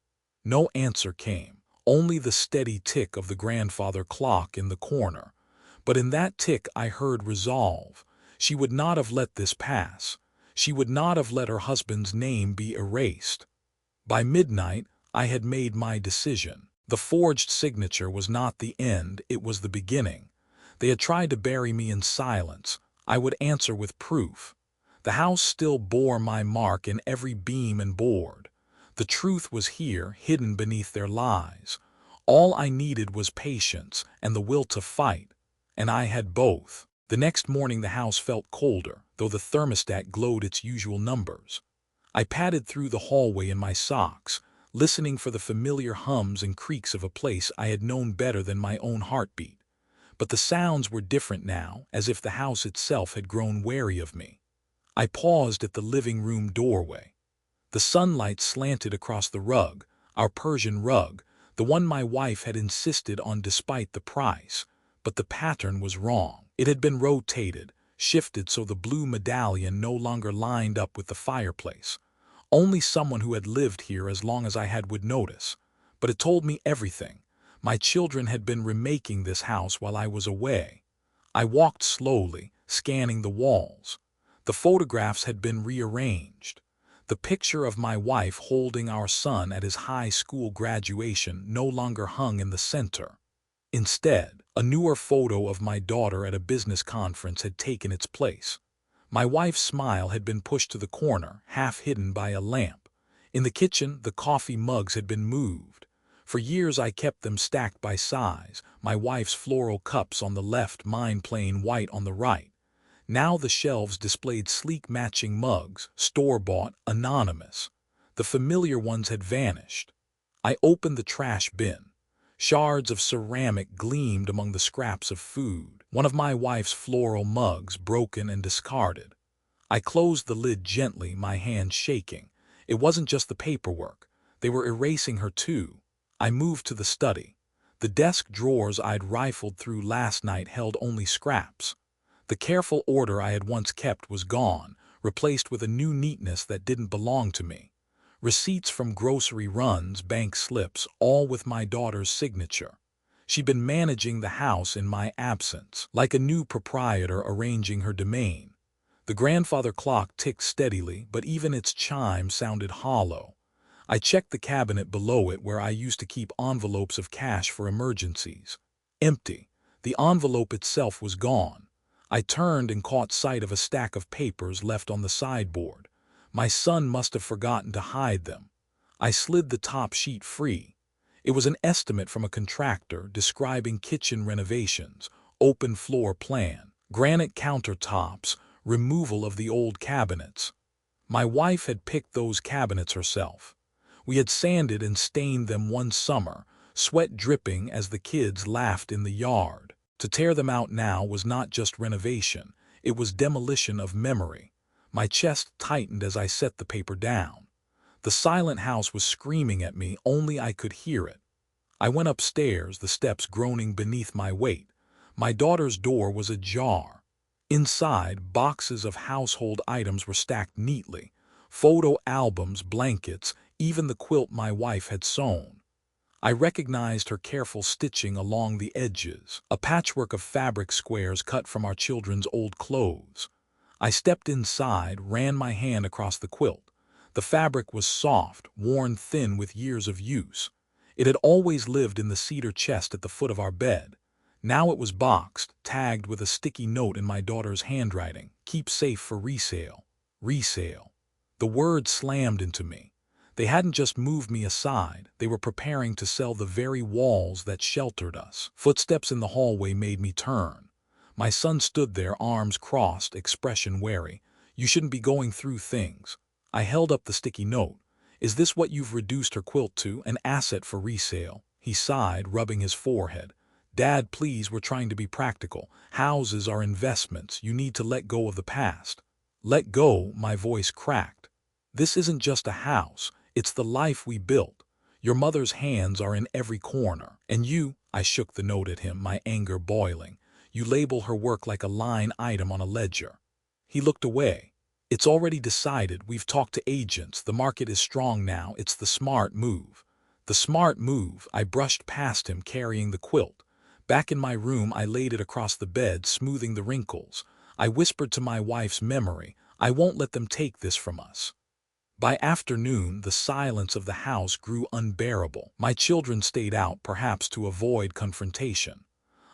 No answer came, only the steady tick of the grandfather clock in the corner. But in that tick I heard resolve. She would not have let this pass. She would not have let her husband's name be erased. By midnight, I had made my decision. The forged signature was not the end, it was the beginning. They had tried to bury me in silence. I would answer with proof. The house still bore my mark in every beam and board. The truth was here, hidden beneath their lies. All I needed was patience and the will to fight, and I had both. The next morning the house felt colder, though the thermostat glowed its usual numbers. I padded through the hallway in my socks, listening for the familiar hums and creaks of a place I had known better than my own heartbeat. But the sounds were different now, as if the house itself had grown wary of me. I paused at the living room doorway. The sunlight slanted across the rug, our Persian rug, the one my wife had insisted on despite the price. But the pattern was wrong. It had been rotated, shifted so the blue medallion no longer lined up with the fireplace. Only someone who had lived here as long as I had would notice. But it told me everything. My children had been remaking this house while I was away. I walked slowly, scanning the walls. The photographs had been rearranged. The picture of my wife holding our son at his high school graduation no longer hung in the center. Instead, a newer photo of my daughter at a business conference had taken its place. My wife's smile had been pushed to the corner, half hidden by a lamp. In the kitchen, the coffee mugs had been moved. For years I kept them stacked by size, my wife's floral cups on the left, mine plain white on the right. Now the shelves displayed sleek matching mugs, store-bought, anonymous. The familiar ones had vanished. I opened the trash bin. Shards of ceramic gleamed among the scraps of food. One of my wife's floral mugs, broken and discarded. I closed the lid gently, my hand shaking. It wasn't just the paperwork. They were erasing her too. I moved to the study. The desk drawers I'd rifled through last night held only scraps. The careful order I had once kept was gone, replaced with a new neatness that didn't belong to me. Receipts from grocery runs, bank slips, all with my daughter's signature. She'd been managing the house in my absence, like a new proprietor arranging her domain. The grandfather clock ticked steadily, but even its chime sounded hollow. I checked the cabinet below it where I used to keep envelopes of cash for emergencies. Empty. The envelope itself was gone. I turned and caught sight of a stack of papers left on the sideboard. My son must have forgotten to hide them. I slid the top sheet free. It was an estimate from a contractor describing kitchen renovations, open floor plan, granite countertops, removal of the old cabinets. My wife had picked those cabinets herself. We had sanded and stained them one summer, sweat dripping as the kids laughed in the yard. To tear them out now was not just renovation, it was demolition of memory. My chest tightened as I set the paper down. The silent house was screaming at me, only I could hear it. I went upstairs, the steps groaning beneath my weight. My daughter's door was ajar. Inside, boxes of household items were stacked neatly. Photo albums, blankets, even the quilt my wife had sewn. I recognized her careful stitching along the edges, a patchwork of fabric squares cut from our children's old clothes. I stepped inside, ran my hand across the quilt. The fabric was soft, worn thin with years of use. It had always lived in the cedar chest at the foot of our bed. Now it was boxed, tagged with a sticky note in my daughter's handwriting. "Keep safe for resale." Resale. The word slammed into me. They hadn't just moved me aside, they were preparing to sell the very walls that sheltered us. Footsteps in the hallway made me turn. My son stood there, arms crossed, expression wary. You shouldn't be going through things. I held up the sticky note. Is this what you've reduced her quilt to, an asset for resale? He sighed, rubbing his forehead. Dad, please, we're trying to be practical. Houses are investments. You need to let go of the past. Let go, my voice cracked. This isn't just a house. It's the life we built. Your mother's hands are in every corner. And you, I shook the note at him, my anger boiling. You label her work like a line item on a ledger. He looked away. It's already decided. We've talked to agents. The market is strong now. It's the smart move. The smart move. I brushed past him, carrying the quilt. Back in my room, I laid it across the bed, smoothing the wrinkles. I whispered to my wife's memory, I won't let them take this from us. By afternoon, the silence of the house grew unbearable. My children stayed out, perhaps to avoid confrontation.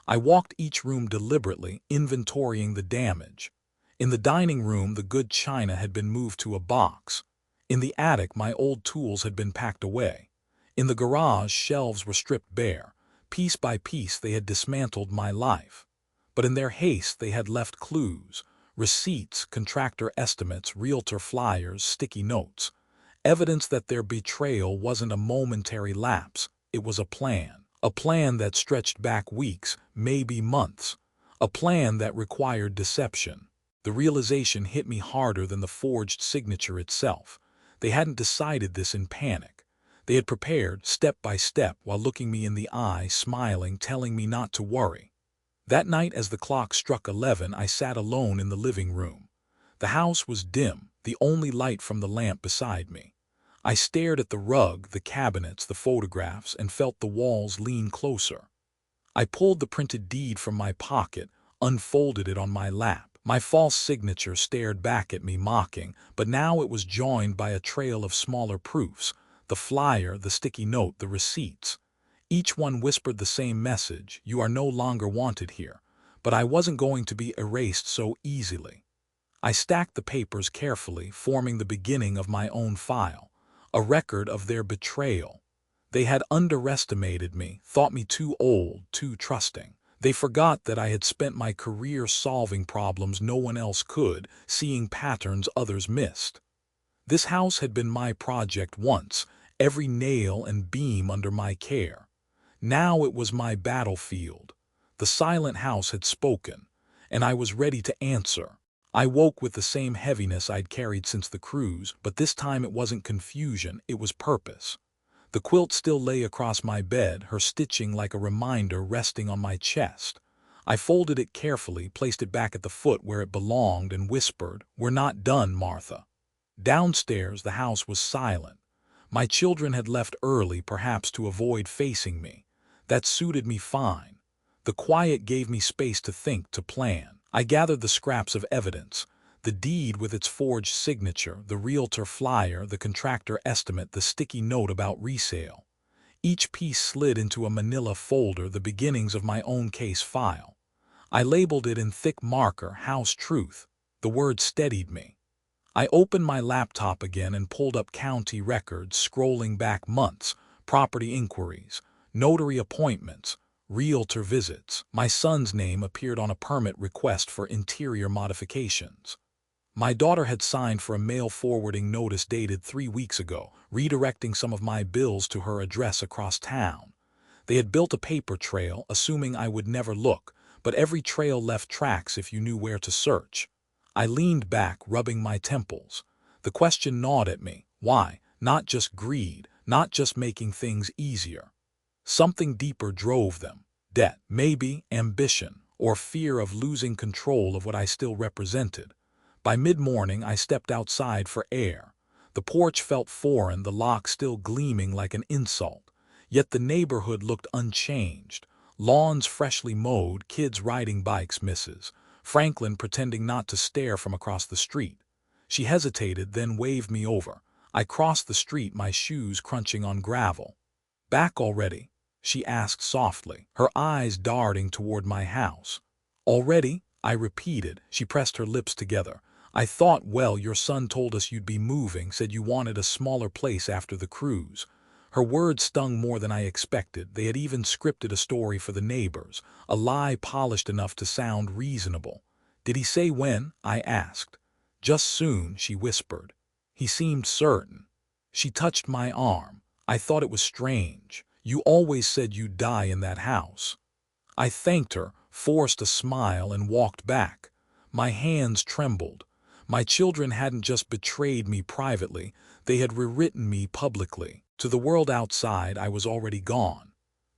I walked each room deliberately, inventorying the damage. In the dining room, the good china had been moved to a box. In the attic, my old tools had been packed away. In the garage, shelves were stripped bare. Piece by piece, they had dismantled my life. But in their haste, they had left clues, receipts, contractor estimates, realtor flyers, sticky notes. Evidence that their betrayal wasn't a momentary lapse. It was a plan. A plan that stretched back weeks, maybe months. A plan that required deception. The realization hit me harder than the forged signature itself. They hadn't decided this in panic. They had prepared, step by step, while looking me in the eye, smiling, telling me not to worry. That night, as the clock struck 11, I sat alone in the living room. The house was dim, the only light from the lamp beside me. I stared at the rug, the cabinets, the photographs, and felt the walls lean closer. I pulled the printed deed from my pocket, unfolded it on my lap. My false signature stared back at me, mocking, but now it was joined by a trail of smaller proofs. The flyer, the sticky note, the receipts. Each one whispered the same message, you are no longer wanted here. But I wasn't going to be erased so easily. I stacked the papers carefully, forming the beginning of my own file, a record of their betrayal. They had underestimated me, thought me too old, too trusting. They forgot that I had spent my career solving problems no one else could, seeing patterns others missed. This house had been my project once, every nail and beam under my care. Now it was my battlefield. The silent house had spoken, and I was ready to answer. I woke with the same heaviness I'd carried since the cruise, but this time it wasn't confusion, it was purpose. The quilt still lay across my bed, her stitching like a reminder resting on my chest. I folded it carefully, placed it back at the foot where it belonged, and whispered, "We're not done, Martha." Downstairs, the house was silent. My children had left early, perhaps to avoid facing me. That suited me fine. The quiet gave me space to think, to plan. I gathered the scraps of evidence. The deed with its forged signature, the realtor flyer, the contractor estimate, the sticky note about resale. Each piece slid into a manila folder, the beginnings of my own case file. I labeled it in thick marker, House Truth. The word steadied me. I opened my laptop again and pulled up county records, scrolling back months, property inquiries, notary appointments, realtor visits. My son's name appeared on a permit request for interior modifications. My daughter had signed for a mail forwarding notice dated 3 weeks ago, redirecting some of my bills to her address across town. They had built a paper trail, assuming I would never look, but every trail left tracks if you knew where to search. I leaned back, rubbing my temples. The question gnawed at me. Why? Not just greed, not just making things easier. Something deeper drove them. Debt, maybe, ambition, or fear of losing control of what I still represented. By mid-morning, I stepped outside for air. The porch felt foreign, the lock still gleaming like an insult. Yet the neighborhood looked unchanged. Lawns freshly mowed, kids riding bikes, Mrs. Franklin pretending not to stare from across the street. She hesitated, then waved me over. I crossed the street, my shoes crunching on gravel. "Back already?" she asked softly, her eyes darting toward my house. "Already?" I repeated. She pressed her lips together. "I thought, well, your son told us you'd be moving, said you wanted a smaller place after the cruise." Her words stung more than I expected. They had even scripted a story for the neighbors, a lie polished enough to sound reasonable. "Did he say when?" I asked. Just soon, she whispered. He seemed certain. She touched my arm. I thought it was strange. You always said you'd die in that house. I thanked her, forced a smile, and walked back. My hands trembled. My children hadn't just betrayed me privately, they had rewritten me publicly. To the world outside, I was already gone.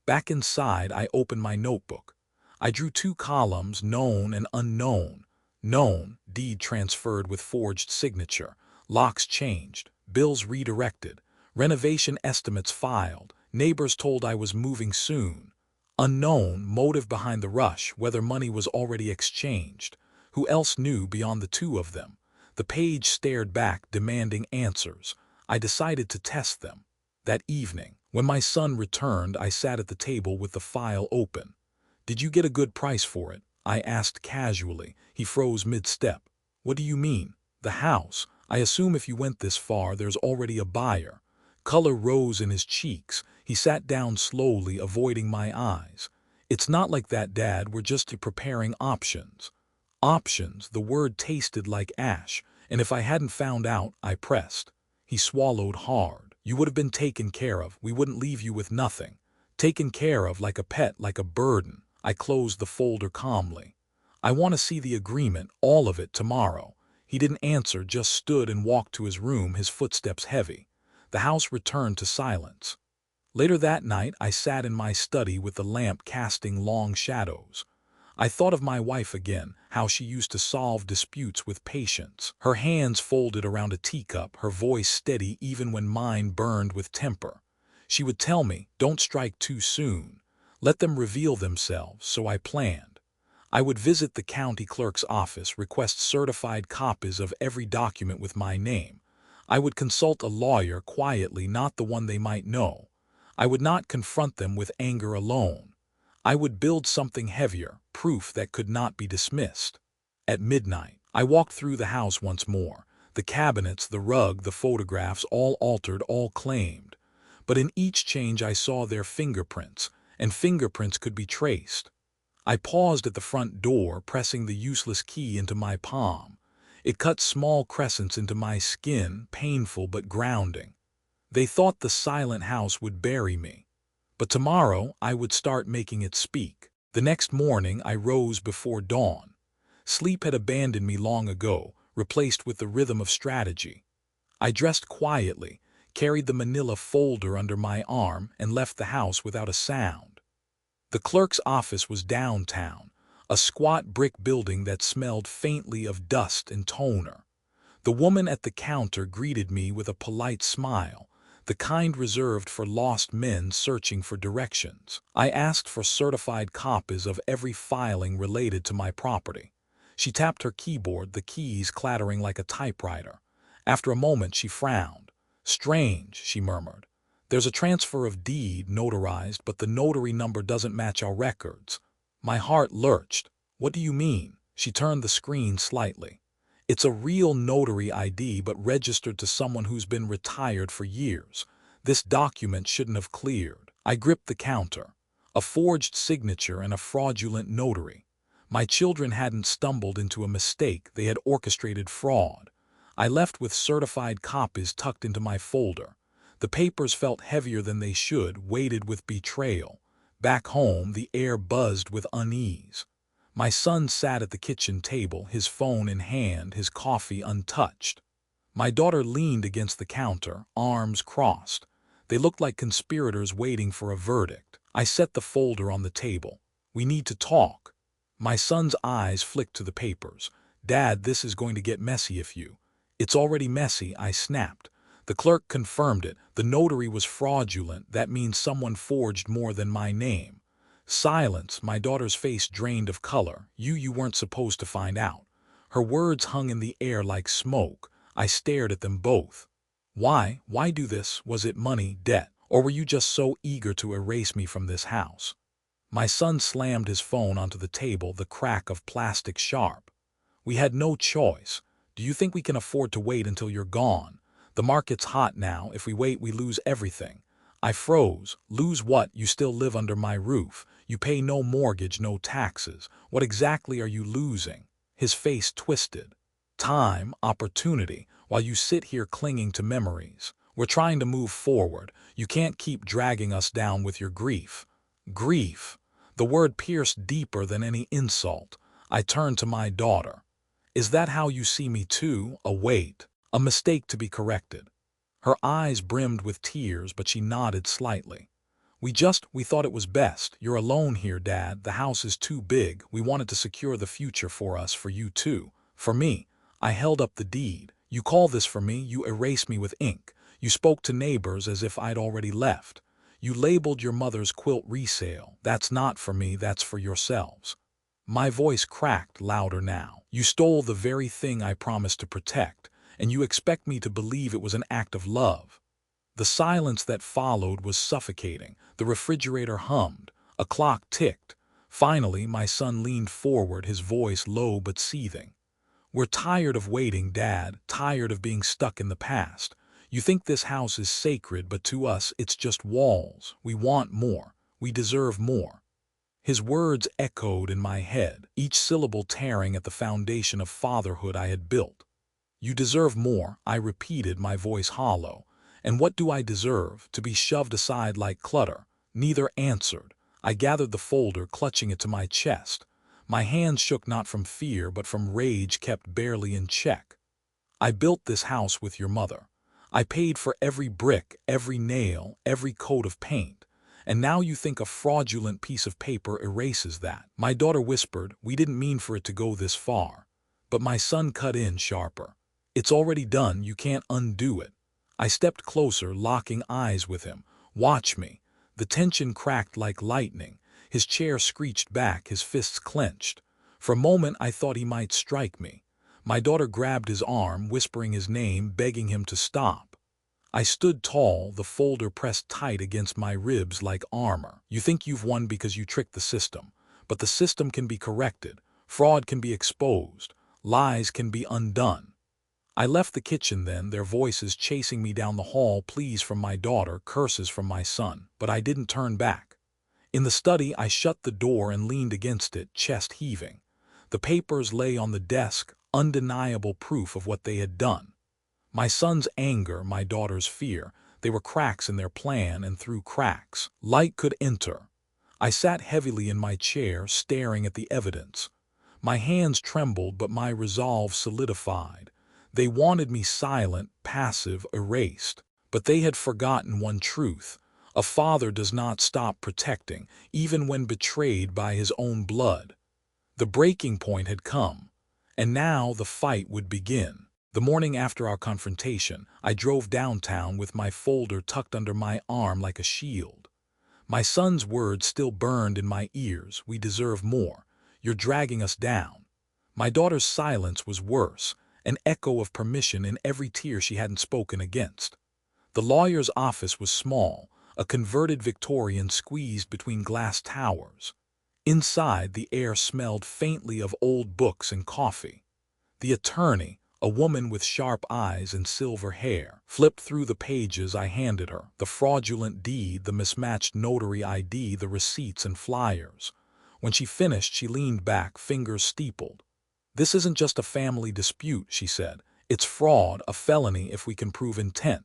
Back inside, I opened my notebook. I drew 2 columns, known and unknown. Known, deed transferred with forged signature, locks changed, bills redirected, renovation estimates filed, neighbors told I was moving soon. Unknown, motive behind the rush, whether money was already exchanged. Who else knew beyond the 2 of them? The page stared back, demanding answers. I decided to test them. That evening, when my son returned, I sat at the table with the file open. "Did you get a good price for it?" I asked casually. He froze mid-step. "What do you mean?" "The house. I assume if you went this far, there's already a buyer." Color rose in his cheeks. He sat down slowly, avoiding my eyes. "It's not like that, Dad. We're just preparing options." Options, the word tasted like ash, and if I hadn't found out, I pressed. He swallowed hard. "You would have been taken care of. We wouldn't leave you with nothing. Taken care of like a pet, like a burden." I closed the folder calmly. "I want to see the agreement, all of it, tomorrow." He didn't answer, just stood and walked to his room, his footsteps heavy. The house returned to silence. Later that night, I sat in my study with the lamp casting long shadows. I thought of my wife again, how she used to solve disputes with patience. Her hands folded around a teacup, her voice steady even when mine burned with temper. She would tell me, "Don't strike too soon. Let them reveal themselves," so I planned. I would visit the county clerk's office, request certified copies of every document with my name. I would consult a lawyer quietly, not the one they might know. I would not confront them with anger alone. I would build something heavier, proof that could not be dismissed. At midnight, I walked through the house once more. The cabinets, the rug, the photographs, all altered, all claimed. But in each change I saw their fingerprints, and fingerprints could be traced. I paused at the front door, pressing the useless key into my palm. It cut small crescents into my skin, painful but grounding. They thought the silent house would bury me. But tomorrow I would start making it speak. The next morning I rose before dawn. Sleep had abandoned me long ago, replaced with the rhythm of strategy. I dressed quietly, carried the manila folder under my arm, and left the house without a sound. The clerk's office was downtown, a squat brick building that smelled faintly of dust and toner. The woman at the counter greeted me with a polite smile, the kind reserved for lost men searching for directions. I asked for certified copies of every filing related to my property. She tapped her keyboard, the keys clattering like a typewriter. After a moment she frowned. "Strange," she murmured. "There's a transfer of deed notarized, but the notary number doesn't match our records." My heart lurched. "What do you mean?" She turned the screen slightly. "It's a real notary ID, but registered to someone who's been retired for years. This document shouldn't have cleared." I gripped the counter. A forged signature and a fraudulent notary. My children hadn't stumbled into a mistake, they had orchestrated fraud. I left with certified copies tucked into my folder. The papers felt heavier than they should, weighted with betrayal. Back home, the air buzzed with unease. My son sat at the kitchen table, his phone in hand, his coffee untouched. My daughter leaned against the counter, arms crossed. They looked like conspirators waiting for a verdict. I set the folder on the table. "We need to talk." My son's eyes flicked to the papers. "Dad, this is going to get messy if you—" "It's already messy," I snapped. The clerk confirmed it. The notary was fraudulent. That means someone forged more than my name. Silence. My daughter's face drained of color. You weren't supposed to find out." Her words hung in the air like smoke. I stared at them both. Why do this? Was it money, debt, or were you just so eager to erase me from this house?" My son slammed his phone onto the table, the crack of plastic sharp. "We had no choice. Do you think we can afford to wait until you're gone? The market's hot now. If we wait, we lose everything." I froze. "Lose what? You still live under my roof. You pay no mortgage, no taxes. What exactly are you losing?" His face twisted. time, opportunity, while you sit here clinging to memories. We're trying to move forward. You can't keep dragging us down with your grief. Grief. The word pierced deeper than any insult. I turned to my daughter. Is that how you see me too? A weight. A mistake to be corrected. Her eyes brimmed with tears, but she nodded slightly. We thought it was best. You're alone here, Dad. The house is too big. We wanted to secure the future for us, for you too. For me. I held up the deed. You call this for me? You erased me with ink. You spoke to neighbors as if I'd already left. You labeled your mother's quilt resale. That's not for me, that's for yourselves. My voice cracked louder now. You stole the very thing I promised to protect, and you expect me to believe it was an act of love. The silence that followed was suffocating. The refrigerator hummed. A clock ticked. Finally, my son leaned forward, his voice low but seething. We're tired of waiting, Dad, tired of being stuck in the past. You think this house is sacred, but to us it's just walls. We want more. We deserve more. His words echoed in my head, each syllable tearing at the foundation of fatherhood I had built. You deserve more, I repeated, my voice hollow. And what do I deserve? To be shoved aside like clutter? Neither answered. I gathered the folder, clutching it to my chest. My hands shook not from fear, but from rage kept barely in check. I built this house with your mother. I paid for every brick, every nail, every coat of paint. And now you think a fraudulent piece of paper erases that. My daughter whispered, we didn't mean for it to go this far. But my son cut in sharper. It's already done, you can't undo it. I stepped closer, locking eyes with him. Watch me. The tension cracked like lightning. His chair screeched back, his fists clenched. For a moment I thought he might strike me. My daughter grabbed his arm, whispering his name, begging him to stop. I stood tall, the folder pressed tight against my ribs like armor. You think you've won because you tricked the system. But the system can be corrected. Fraud can be exposed. Lies can be undone. I left the kitchen then, their voices chasing me down the hall, pleas from my daughter, curses from my son. But I didn't turn back. In the study, I shut the door and leaned against it, chest heaving. The papers lay on the desk, undeniable proof of what they had done. My son's anger, my daughter's fear, they were cracks in their plan, and through cracks, light could enter. I sat heavily in my chair, staring at the evidence. My hands trembled, but my resolve solidified. They wanted me silent, passive, erased. But they had forgotten one truth. A father does not stop protecting, even when betrayed by his own blood. The breaking point had come, and now the fight would begin. The morning after our confrontation, I drove downtown with my folder tucked under my arm like a shield. My son's words still burned in my ears. We deserve more. You're dragging us down. My daughter's silence was worse, an echo of permission in every tear she hadn't spoken against. The lawyer's office was small, a converted Victorian squeezed between glass towers. Inside, the air smelled faintly of old books and coffee. The attorney, a woman with sharp eyes and silver hair, flipped through the pages I handed her, the fraudulent deed, the mismatched notary ID, the receipts and flyers. When she finished, she leaned back, fingers steepled. This isn't just a family dispute, she said. It's fraud, a felony if we can prove intent.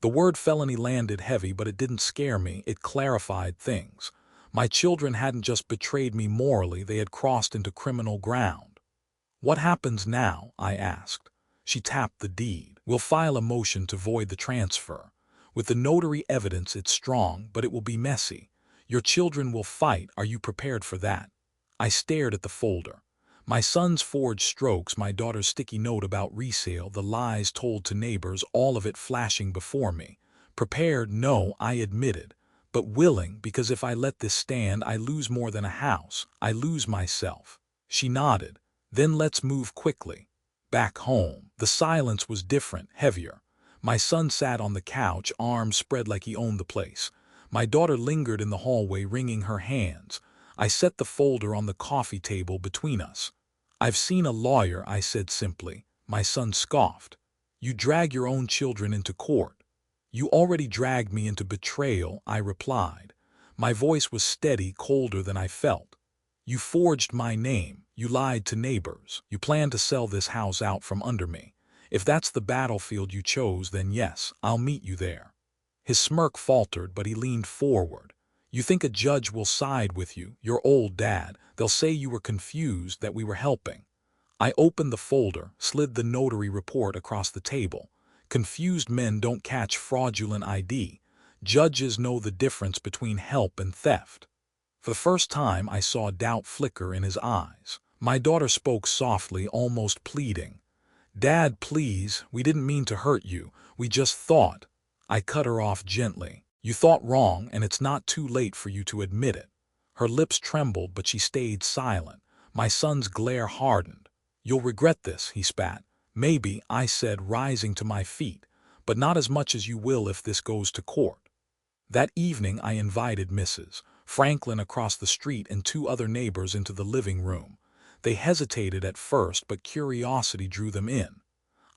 The word felony landed heavy, but it didn't scare me. It clarified things. My children hadn't just betrayed me morally, they had crossed into criminal ground. What happens now? I asked. She tapped the deed. We'll file a motion to void the transfer. With the notary evidence, it's strong, but it will be messy. Your children will fight. Are you prepared for that? I stared at the folder. My son's forged strokes, my daughter's sticky note about resale, the lies told to neighbors, all of it flashing before me. Prepared? No, I admitted. But willing, because if I let this stand, I lose more than a house. I lose myself. She nodded. Then let's move quickly. Back home. The silence was different, heavier. My son sat on the couch, arms spread like he owned the place. My daughter lingered in the hallway, wringing her hands. I set the folder on the coffee table between us. I've seen a lawyer, I said simply. My son scoffed. You drag your own children into court. You already dragged me into betrayal, I replied. My voice was steady, colder than I felt. You forged my name, you lied to neighbors, you planned to sell this house out from under me. If that's the battlefield you chose, then yes, I'll meet you there." His smirk faltered, but he leaned forward. "You think a judge will side with you, your old dad. They'll say you were confused, that we were helping." I opened the folder, slid the notary report across the table. Confused men don't catch fraudulent ID. Judges know the difference between help and theft. For the first time, I saw doubt flicker in his eyes. My daughter spoke softly, almost pleading. "Dad, please, we didn't mean to hurt you. We just thought." I cut her off gently. "You thought wrong, and it's not too late for you to admit it." Her lips trembled, but she stayed silent. My son's glare hardened. "You'll regret this," he spat. "Maybe," I said, rising to my feet, "but not as much as you will if this goes to court." That evening I invited Mrs. Franklin across the street and 2 other neighbors into the living room. They hesitated at first, but curiosity drew them in.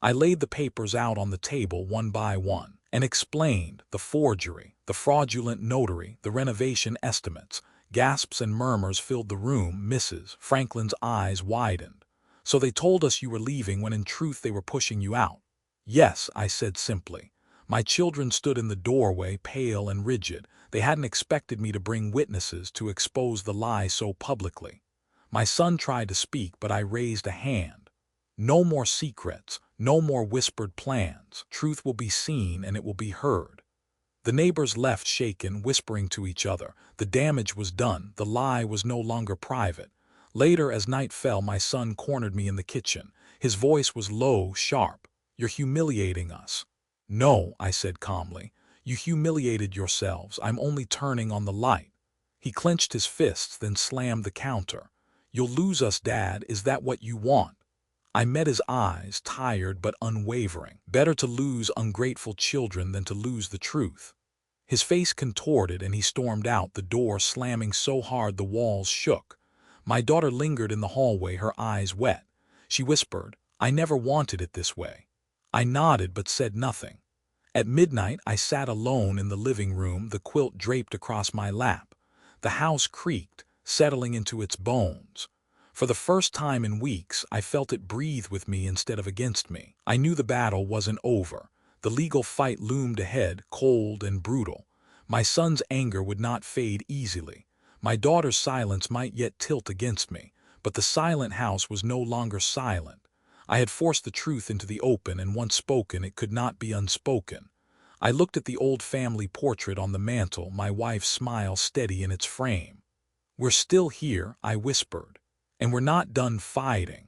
I laid the papers out on the table one by one and explained the forgery, the fraudulent notary, the renovation estimates. Gasps and murmurs filled the room. Mrs. Franklin's eyes widened. "So they told us you were leaving when in truth they were pushing you out?" "Yes," I said simply. My children stood in the doorway, pale and rigid. They hadn't expected me to bring witnesses to expose the lie so publicly. My son tried to speak, but I raised a hand. "No more secrets, no more whispered plans. Truth will be seen and it will be heard." The neighbors left shaken, whispering to each other. The damage was done. The lie was no longer private. Later, as night fell, my son cornered me in the kitchen. His voice was low, sharp. "You're humiliating us." "No," I said calmly. "You humiliated yourselves. I'm only turning on the light." He clenched his fists, then slammed the counter. "You'll lose us, Dad. Is that what you want?" I met his eyes, tired but unwavering. Better to lose ungrateful children than to lose the truth. His face contorted and he stormed out, the door slamming so hard the walls shook. My daughter lingered in the hallway, her eyes wet. She whispered, "I never wanted it this way." I nodded but said nothing. At midnight, I sat alone in the living room, the quilt draped across my lap. The house creaked, settling into its bones. For the first time in weeks, I felt it breathe with me instead of against me. I knew the battle wasn't over. The legal fight loomed ahead, cold and brutal. My son's anger would not fade easily. My daughter's silence might yet tilt against me, but the silent house was no longer silent. I had forced the truth into the open, and once spoken, it could not be unspoken. I looked at the old family portrait on the mantel, my wife's smile steady in its frame. "We're still here," I whispered, "and we're not done fighting."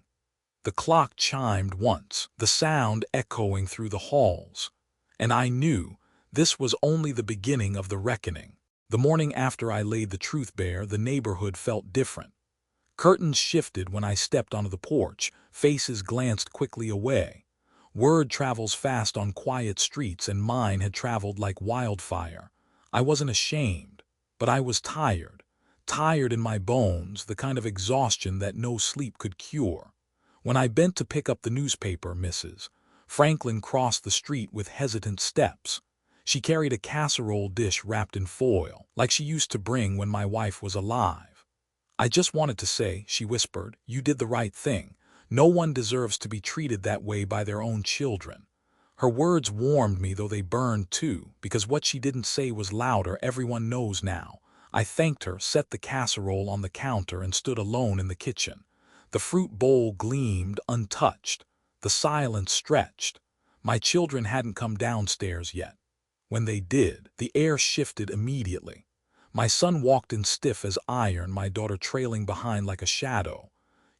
The clock chimed once, the sound echoing through the halls, and I knew this was only the beginning of the reckoning. The morning after I laid the truth bare, the neighborhood felt different. Curtains shifted when I stepped onto the porch, faces glanced quickly away. Word travels fast on quiet streets, and mine had traveled like wildfire. I wasn't ashamed, but I was tired. Tired in my bones, the kind of exhaustion that no sleep could cure. When I bent to pick up the newspaper, Mrs. Franklin crossed the street with hesitant steps. She carried a casserole dish wrapped in foil, like she used to bring when my wife was alive. "I just wanted to say," she whispered, "you did the right thing. No one deserves to be treated that way by their own children." Her words warmed me, though they burned too, because what she didn't say was louder. Everyone knows now. I thanked her, set the casserole on the counter, and stood alone in the kitchen. The fruit bowl gleamed untouched. The silence stretched. My children hadn't come downstairs yet. When they did, the air shifted immediately. My son walked in stiff as iron, my daughter trailing behind like a shadow.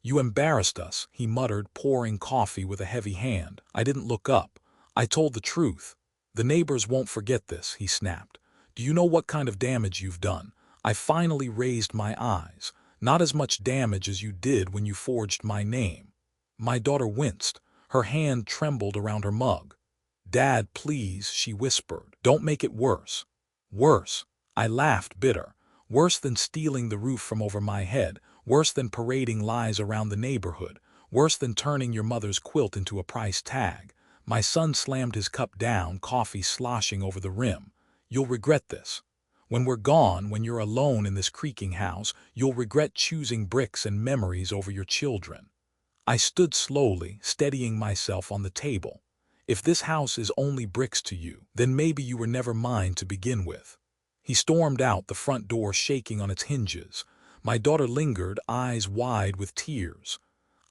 "You embarrassed us," he muttered, pouring coffee with a heavy hand. I didn't look up. I told the truth. "The neighbors won't forget this," he snapped. "Do you know what kind of damage you've done?" I finally raised my eyes. "Not as much damage as you did when you forged my name." My daughter winced. Her hand trembled around her mug. "Dad, please," she whispered. "Don't make it worse." "Worse?" I laughed, bitter. "Worse than stealing the roof from over my head. Worse than parading lies around the neighborhood. Worse than turning your mother's quilt into a price tag." My son slammed his cup down, coffee sloshing over the rim. "You'll regret this." When we're gone, when you're alone in this creaking house, you'll regret choosing bricks and memories over your children. I stood slowly, steadying myself on the table. If this house is only bricks to you, then maybe you were never mine to begin with. He stormed out, the front door shaking on its hinges. My daughter lingered, eyes wide with tears.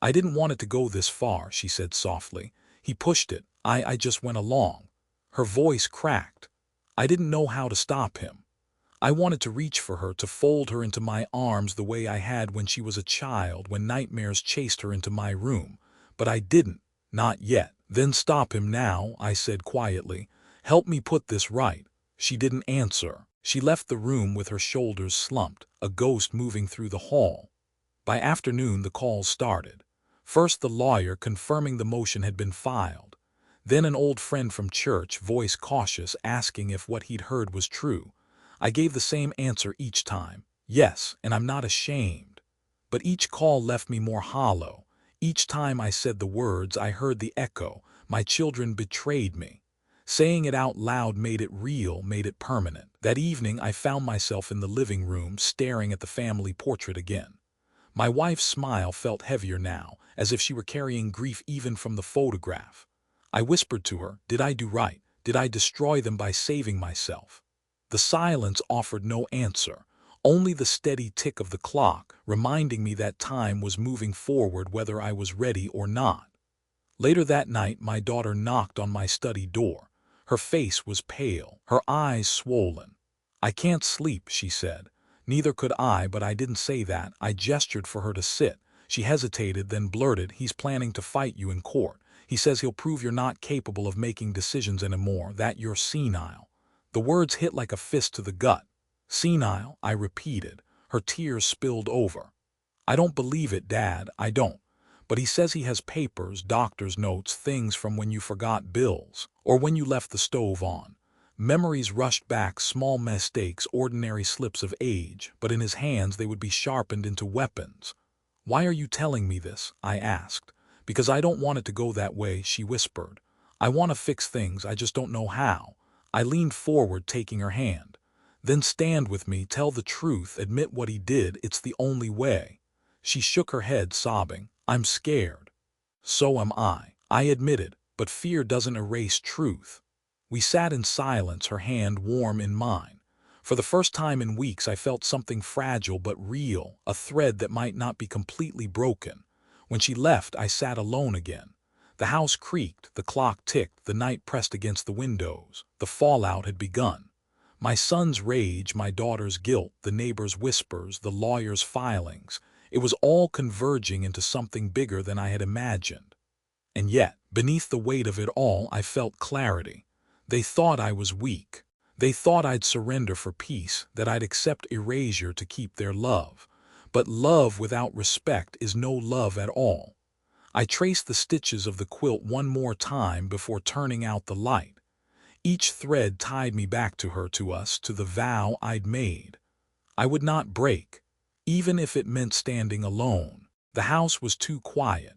I didn't want it to go this far, she said softly. He pushed it. I just went along. Her voice cracked. I didn't know how to stop him. I wanted to reach for her, to fold her into my arms the way I had when she was a child, when nightmares chased her into my room. But I didn't. Not yet. Then stop him now, I said quietly. Help me put this right. She didn't answer. She left the room with her shoulders slumped, a ghost moving through the hall. By afternoon the calls started. First the lawyer confirming the motion had been filed. Then an old friend from church, voice cautious, asking if what he'd heard was true. I gave the same answer each time. Yes, and I'm not ashamed. But each call left me more hollow. Each time I said the words, I heard the echo. My children betrayed me. Saying it out loud made it real, made it permanent. That evening I found myself in the living room, staring at the family portrait again. My wife's smile felt heavier now, as if she were carrying grief even from the photograph. I whispered to her, did I do right? Did I destroy them by saving myself? The silence offered no answer, only the steady tick of the clock, reminding me that time was moving forward whether I was ready or not. Later that night, my daughter knocked on my study door. Her face was pale, her eyes swollen. I can't sleep, she said. Neither could I, but I didn't say that. I gestured for her to sit. She hesitated, then blurted, he's planning to fight you in court. He says he'll prove you're not capable of making decisions anymore, that you're senile. The words hit like a fist to the gut. Senile, I repeated. Her tears spilled over. I don't believe it, Dad, I don't. But he says he has papers, doctor's notes, things from when you forgot bills, or when you left the stove on. Memories rushed back, small mistakes, ordinary slips of age, but in his hands they would be sharpened into weapons. Why are you telling me this? I asked. Because I don't want it to go that way, she whispered. I want to fix things, I just don't know how. I leaned forward, taking her hand. Then stand with me, tell the truth, admit what he did, it's the only way. She shook her head, sobbing. I'm scared. So am I admitted, but fear doesn't erase truth. We sat in silence, her hand warm in mine. For the first time in weeks I felt something fragile but real, a thread that might not be completely broken. When she left, I sat alone again. The house creaked, the clock ticked, the night pressed against the windows. The fallout had begun. My son's rage, my daughter's guilt, the neighbor's whispers, the lawyer's filings. It was all converging into something bigger than I had imagined. And yet, beneath the weight of it all, I felt clarity. They thought I was weak. They thought I'd surrender for peace, that I'd accept erasure to keep their love. But love without respect is no love at all. I traced the stitches of the quilt one more time before turning out the light. Each thread tied me back to her, to us, to the vow I'd made. I would not break, even if it meant standing alone. The house was too quiet.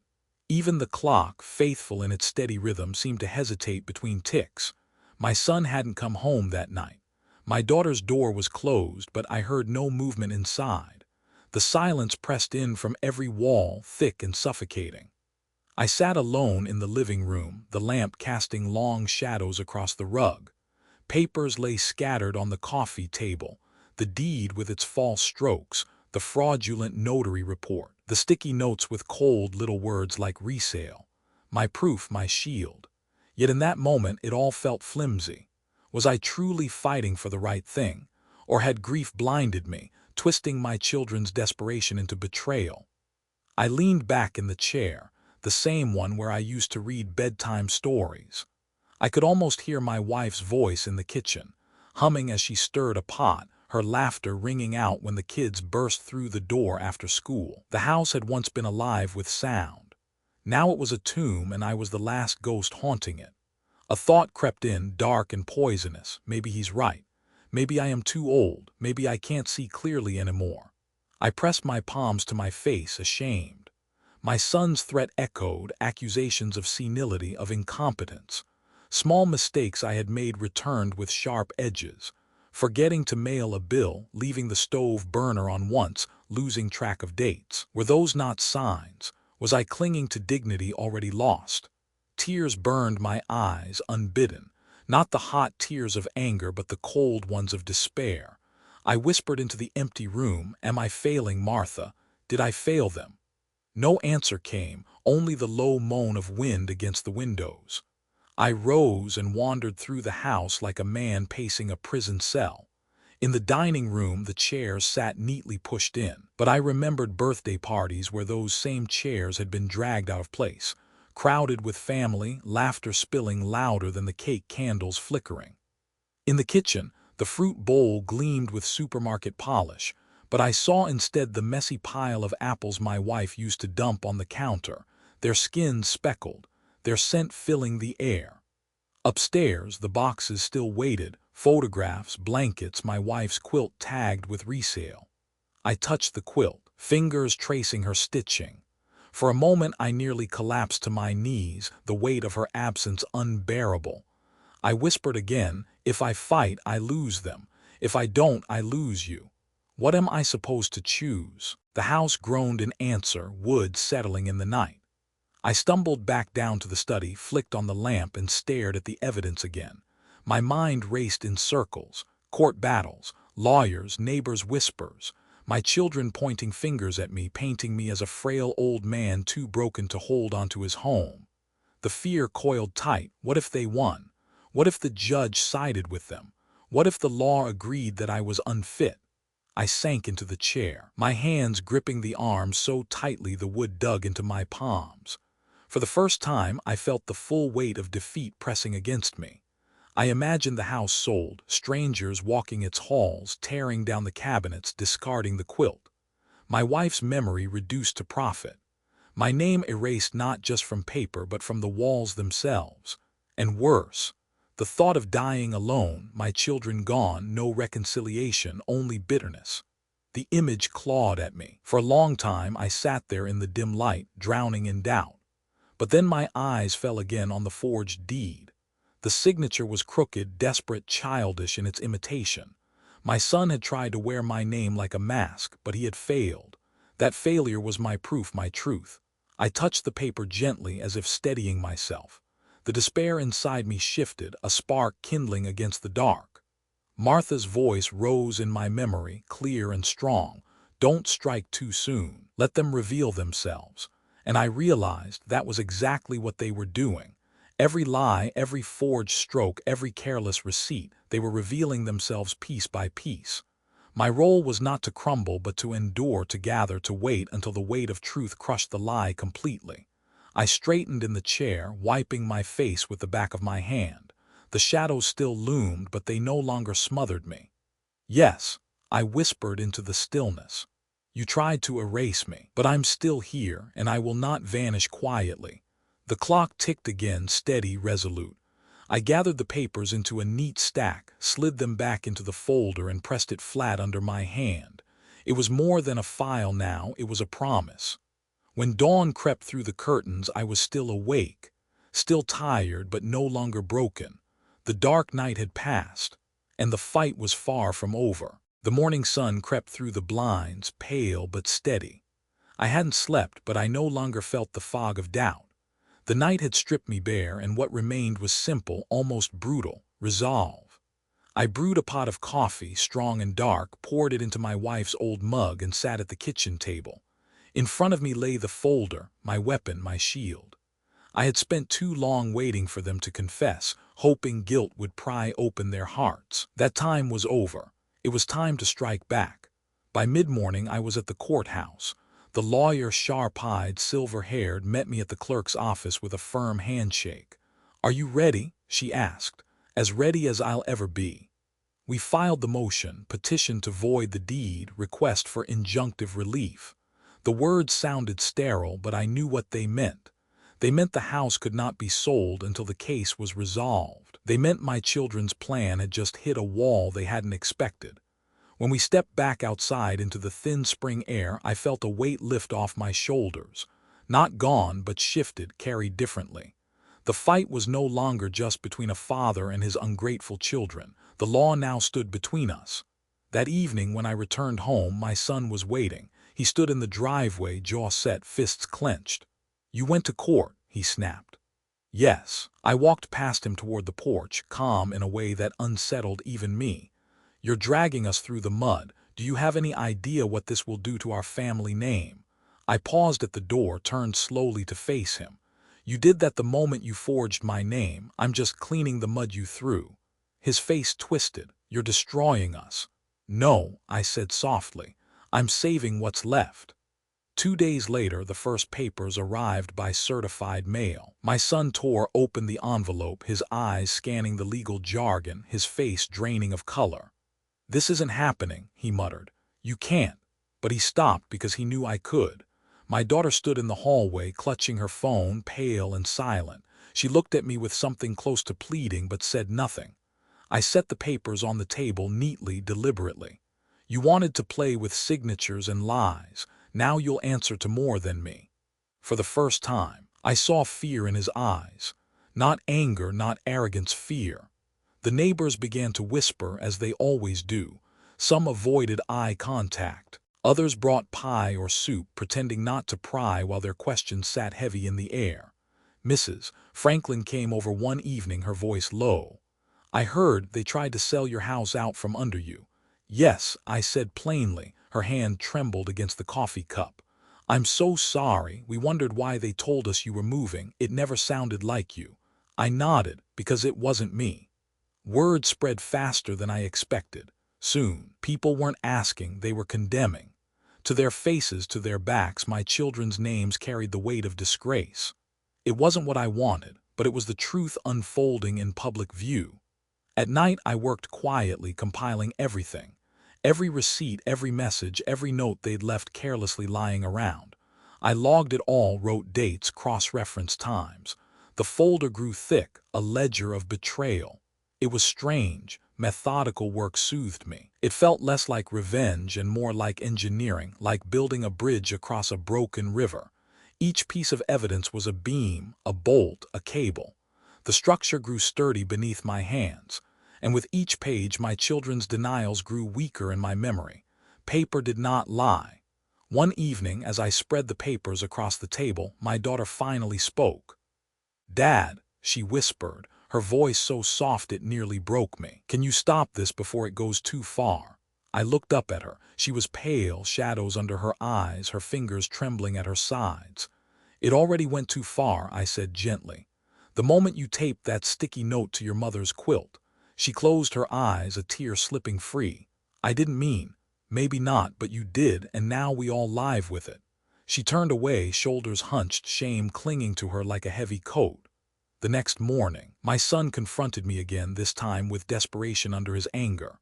Even the clock, faithful in its steady rhythm, seemed to hesitate between ticks. My son hadn't come home that night. My daughter's door was closed, but I heard no movement inside. The silence pressed in from every wall, thick and suffocating. I sat alone in the living room, the lamp casting long shadows across the rug. Papers lay scattered on the coffee table, the deed with its false strokes, the fraudulent notary report, the sticky notes with cold little words like resale. My proof, my shield. Yet in that moment it all felt flimsy. Was I truly fighting for the right thing? Or had grief blinded me, twisting my children's desperation into betrayal? I leaned back in the chair, the same one where I used to read bedtime stories. I could almost hear my wife's voice in the kitchen, humming as she stirred a pot, her laughter ringing out when the kids burst through the door after school. The house had once been alive with sound. Now it was a tomb, and I was the last ghost haunting it. A thought crept in, dark and poisonous. Maybe he's right. Maybe I am too old. Maybe I can't see clearly anymore. I pressed my palms to my face, ashamed. My son's threat echoed, accusations of senility, of incompetence. Small mistakes I had made returned with sharp edges. forgetting to mail a bill, leaving the stove burner on once, losing track of dates. Were those not signs? Was I clinging to dignity already lost? Tears burned my eyes unbidden, not the hot tears of anger but the cold ones of despair. I whispered into the empty room, "Am I failing Martha? Did I fail them?" No answer came, only the low moan of wind against the windows. I rose and wandered through the house like a man pacing a prison cell. In the dining room the chairs sat neatly pushed in, but I remembered birthday parties where those same chairs had been dragged out of place, crowded with family, laughter spilling louder than the cake candles flickering. In the kitchen, the fruit bowl gleamed with supermarket polish, but I saw instead the messy pile of apples my wife used to dump on the counter, their skins speckled, their scent filling the air. Upstairs, the boxes still waited, photographs, blankets, my wife's quilt tagged with resale. I touched the quilt, fingers tracing her stitching. For a moment I nearly collapsed to my knees, the weight of her absence unbearable. I whispered again, "If I fight, I lose them. If I don't, I lose you. What am I supposed to choose?" The house groaned in answer, wood settling in the night. I stumbled back down to the study, flicked on the lamp, and stared at the evidence again. My mind raced in circles, court battles, lawyers, neighbors' whispers, my children pointing fingers at me, painting me as a frail old man too broken to hold onto his home. The fear coiled tight. What if they won? What if the judge sided with them? What if the law agreed that I was unfit? I sank into the chair, my hands gripping the arms so tightly the wood dug into my palms. For the first time, I felt the full weight of defeat pressing against me. I imagined the house sold, strangers walking its halls, tearing down the cabinets, discarding the quilt. My wife's memory reduced to profit. My name erased not just from paper but from the walls themselves. And worse, the thought of dying alone, my children gone, no reconciliation, only bitterness. The image clawed at me. For a long time I sat there in the dim light, drowning in doubt. But then my eyes fell again on the forged deed. The signature was crooked, desperate, childish in its imitation. My son had tried to wear my name like a mask, but he had failed. That failure was my proof, my truth. I touched the paper gently as if steadying myself. The despair inside me shifted, a spark kindling against the dark. Martha's voice rose in my memory, clear and strong. "Don't strike too soon. Let them reveal themselves." And I realized that was exactly what they were doing. Every lie, every forged stroke, every careless receipt, they were revealing themselves piece by piece. My role was not to crumble but to endure, to gather, to wait until the weight of truth crushed the lie completely. I straightened in the chair, wiping my face with the back of my hand. The shadows still loomed, but they no longer smothered me. "Yes," I whispered into the stillness. "You tried to erase me, but I'm still here, and I will not vanish quietly." The clock ticked again, steady, resolute. I gathered the papers into a neat stack, slid them back into the folder, and pressed it flat under my hand. It was more than a file now, it was a promise. When dawn crept through the curtains, I was still awake, still tired but no longer broken. The dark night had passed, and the fight was far from over. The morning sun crept through the blinds, pale but steady. I hadn't slept, but I no longer felt the fog of doubt. The night had stripped me bare, and what remained was simple, almost brutal: resolve. I brewed a pot of coffee, strong and dark, poured it into my wife's old mug, and sat at the kitchen table. In front of me lay the folder, my weapon, my shield. I had spent too long waiting for them to confess, hoping guilt would pry open their hearts. That time was over. It was time to strike back. By mid-morning I was at the courthouse. The lawyer, sharp-eyed, silver-haired, met me at the clerk's office with a firm handshake. "Are you ready?" she asked. "As ready as I'll ever be." We filed the motion, petition to void the deed, request for injunctive relief. The words sounded sterile, but I knew what they meant. They meant the house could not be sold until the case was resolved. They meant my children's plan had just hit a wall they hadn't expected. When we stepped back outside into the thin spring air, I felt a weight lift off my shoulders. Not gone, but shifted, carried differently. The fight was no longer just between a father and his ungrateful children. The law now stood between us. That evening when I returned home, my son was waiting. He stood in the driveway, jaw set, fists clenched. "You went to court," he snapped. "Yes." I walked past him toward the porch, calm in a way that unsettled even me. "You're dragging us through the mud. Do you have any idea what this will do to our family name?" I paused at the door, turned slowly to face him. "You did that the moment you forged my name. I'm just cleaning the mud you threw." His face twisted. "You're destroying us." "No," I said softly. "I'm saving what's left." 2 days later, the first papers arrived by certified mail. My son tore open the envelope, his eyes scanning the legal jargon, his face draining of color. "This isn't happening," he muttered. "You can't." But he stopped because he knew I could. My daughter stood in the hallway, clutching her phone, pale and silent. She looked at me with something close to pleading but said nothing. I set the papers on the table neatly, deliberately. "You wanted to play with signatures and lies. Now you'll answer to more than me." For the first time, I saw fear in his eyes. Not anger, not arrogance, fear. The neighbors began to whisper, as they always do. Some avoided eye contact. Others brought pie or soup, pretending not to pry while their questions sat heavy in the air. Mrs. Franklin came over one evening, her voice low. "I heard they tried to sell your house out from under you." "Yes," I said plainly. Her hand trembled against the coffee cup. "I'm so sorry. We wondered why they told us you were moving. It never sounded like you." I nodded, because it wasn't me. Word spread faster than I expected. Soon, people weren't asking, they were condemning. To their faces, to their backs, my children's names carried the weight of disgrace. It wasn't what I wanted, but it was the truth unfolding in public view. At night, I worked quietly, compiling everything. Every receipt, every message, every note they'd left carelessly lying around. I logged it all, wrote dates, cross-referenced times. The folder grew thick, a ledger of betrayal. It was strange. Methodical work soothed me. It felt less like revenge and more like engineering, like building a bridge across a broken river. Each piece of evidence was a beam, a bolt, a cable. The structure grew sturdy beneath my hands. And with each page, my children's denials grew weaker in my memory. Paper did not lie. One evening, as I spread the papers across the table, my daughter finally spoke. "Dad," she whispered, her voice so soft it nearly broke me. "Can you stop this before it goes too far?" I looked up at her. She was pale, shadows under her eyes, her fingers trembling at her sides. "It already went too far," I said gently. "The moment you taped that sticky note to your mother's quilt." She closed her eyes, a tear slipping free. "I didn't mean." "Maybe not, but you did, and now we all live with it." She turned away, shoulders hunched, shame clinging to her like a heavy coat. The next morning, my son confronted me again, this time with desperation under his anger.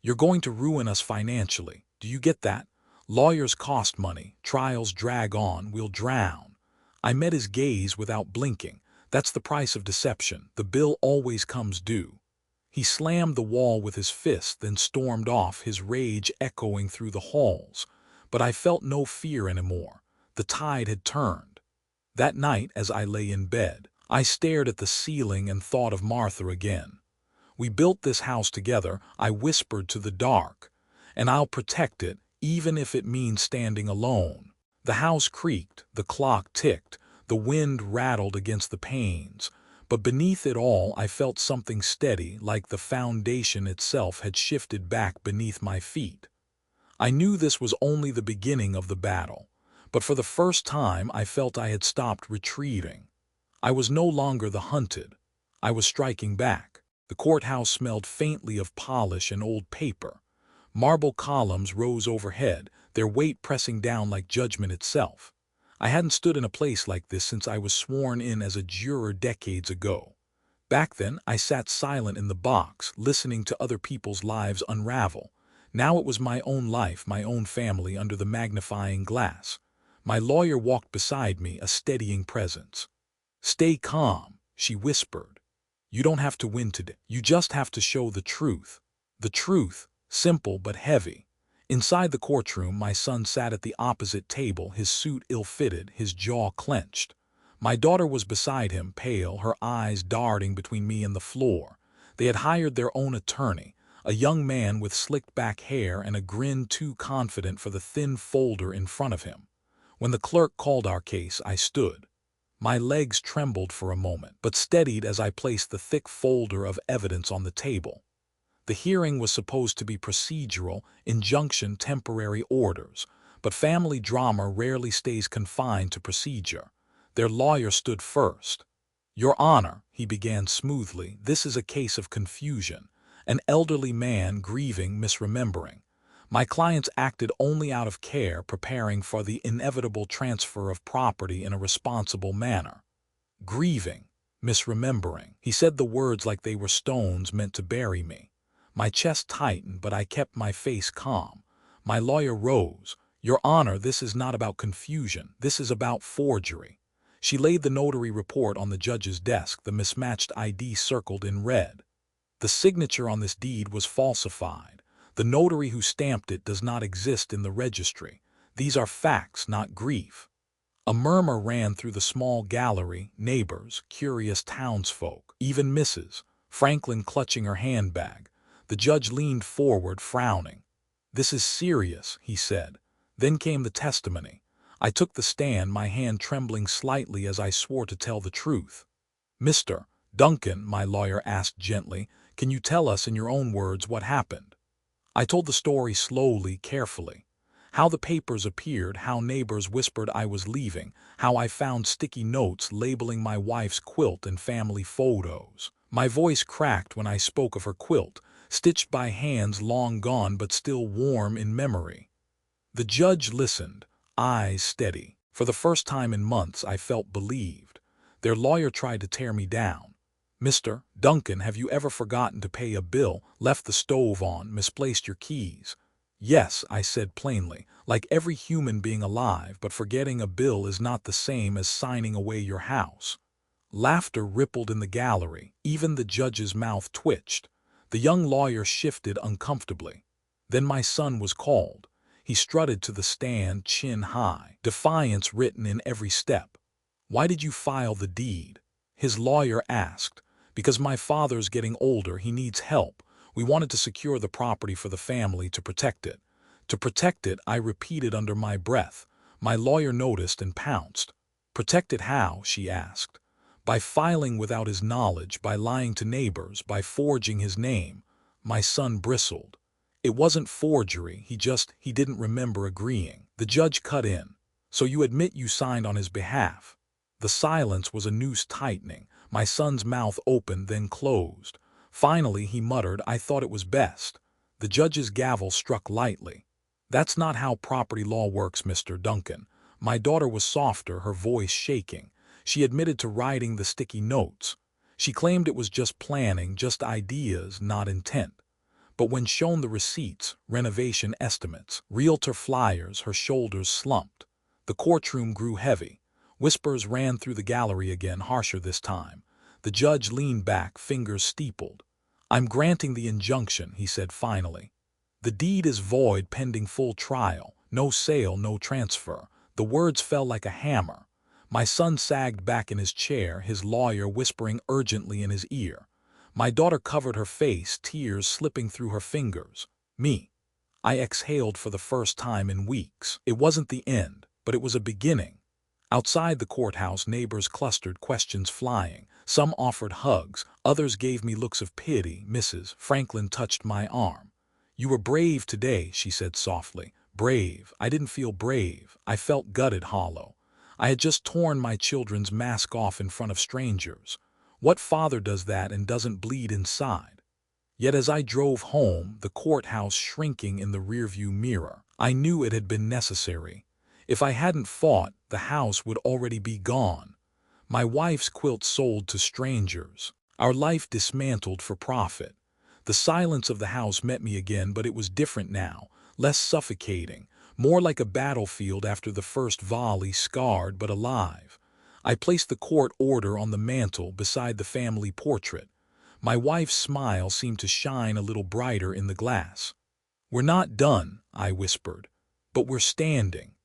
"You're going to ruin us financially. Do you get that? Lawyers cost money, trials drag on, we'll drown." I met his gaze without blinking. "That's the price of deception. The bill always comes due." He slammed the wall with his fist, then stormed off, his rage echoing through the halls. But I felt no fear anymore. The tide had turned. That night, as I lay in bed, I stared at the ceiling and thought of Martha again. "We built this house together," I whispered to the dark. "And I'll protect it, even if it means standing alone." The house creaked, the clock ticked, the wind rattled against the panes. But beneath it all, I felt something steady, like the foundation itself had shifted back beneath my feet. I knew this was only the beginning of the battle, but for the first time I felt I had stopped retreating. I was no longer the hunted. I was striking back. The courthouse smelled faintly of polish and old paper. Marble columns rose overhead, their weight pressing down like judgment itself. I hadn't stood in a place like this since I was sworn in as a juror decades ago. Back then, I sat silent in the box, listening to other people's lives unravel. Now it was my own life, my own family under the magnifying glass. My lawyer walked beside me, a steadying presence. "Stay calm," she whispered. "You don't have to win today. You just have to show the truth." The truth, simple but heavy. Inside the courtroom, my son sat at the opposite table, his suit ill-fitted, his jaw clenched. My daughter was beside him, pale, her eyes darting between me and the floor. They had hired their own attorney, a young man with slicked-back hair and a grin too confident for the thin folder in front of him. When the clerk called our case, I stood. My legs trembled for a moment, but steadied as I placed the thick folder of evidence on the table. The hearing was supposed to be procedural, injunction, temporary orders, but family drama rarely stays confined to procedure. Their lawyer stood first. "Your Honor," he began smoothly, "this is a case of confusion. An elderly man grieving, misremembering. My clients acted only out of care, preparing for the inevitable transfer of property in a responsible manner. Grieving, misremembering." He said the words like they were stones meant to bury me. My chest tightened, but I kept my face calm. My lawyer rose. "Your Honor, this is not about confusion. This is about forgery." She laid the notary report on the judge's desk, the mismatched ID circled in red. "The signature on this deed was falsified. The notary who stamped it does not exist in the registry. These are facts, not grief." A murmur ran through the small gallery, neighbors, curious townsfolk, even Mrs. Franklin clutching her handbag. The judge leaned forward, frowning. "This is serious," he said. Then came the testimony. I took the stand, my hand trembling slightly as I swore to tell the truth. "Mr. Duncan," my lawyer asked gently, "can you tell us in your own words what happened?" I told the story slowly, carefully. How the papers appeared, how neighbors whispered I was leaving, how I found sticky notes labeling my wife's quilt and family photos. My voice cracked when I spoke of her quilt, stitched by hands long gone but still warm in memory. The judge listened, eyes steady. For the first time in months, I felt believed. Their lawyer tried to tear me down. "Mr. Duncan, have you ever forgotten to pay a bill, left the stove on, misplaced your keys?" "Yes," I said plainly, "like every human being alive, but forgetting a bill is not the same as signing away your house." Laughter rippled in the gallery. Even the judge's mouth twitched. The young lawyer shifted uncomfortably. Then my son was called. He strutted to the stand, chin high, defiance written in every step. "Why did you file the deed?" his lawyer asked. "Because my father's getting older, he needs help. We wanted to secure the property for the family, to protect it." "To protect it," I repeated under my breath. My lawyer noticed and pounced. "Protect it how?" she asked. "By filing without his knowledge, by lying to neighbors, by forging his name." My son bristled. "It wasn't forgery, he didn't remember agreeing." The judge cut in. "So you admit you signed on his behalf?" The silence was a noose tightening. My son's mouth opened, then closed. Finally, he muttered, "I thought it was best." The judge's gavel struck lightly. "That's not how property law works, Mr. Duncan." My daughter was softer, her voice shaking. She admitted to writing the sticky notes. She claimed it was just planning, just ideas, not intent. But when shown the receipts, renovation estimates, realtor flyers, her shoulders slumped. The courtroom grew heavy. Whispers ran through the gallery again, harsher this time. The judge leaned back, fingers steepled. "I'm granting the injunction," he said finally. "The deed is void pending full trial. No sale, no transfer." The words fell like a hammer. My son sagged back in his chair, his lawyer whispering urgently in his ear. My daughter covered her face, tears slipping through her fingers. "Me." I exhaled for the first time in weeks. It wasn't the end, but it was a beginning. Outside the courthouse, neighbors clustered, questions flying. Some offered hugs, others gave me looks of pity. Mrs. Franklin touched my arm. "You were brave today," she said softly. "Brave." I didn't feel brave. I felt gutted, hollow. I had just torn my children's mask off in front of strangers. What father does that and doesn't bleed inside? Yet as I drove home, the courthouse shrinking in the rearview mirror, I knew it had been necessary. If I hadn't fought, the house would already be gone. My wife's quilt sold to strangers. Our life dismantled for profit. The silence of the house met me again, but it was different now, less suffocating, more like a battlefield after the first volley, scarred but alive. I placed the court order on the mantel beside the family portrait. My wife's smile seemed to shine a little brighter in the glass. "We're not done," I whispered, "but we're standing."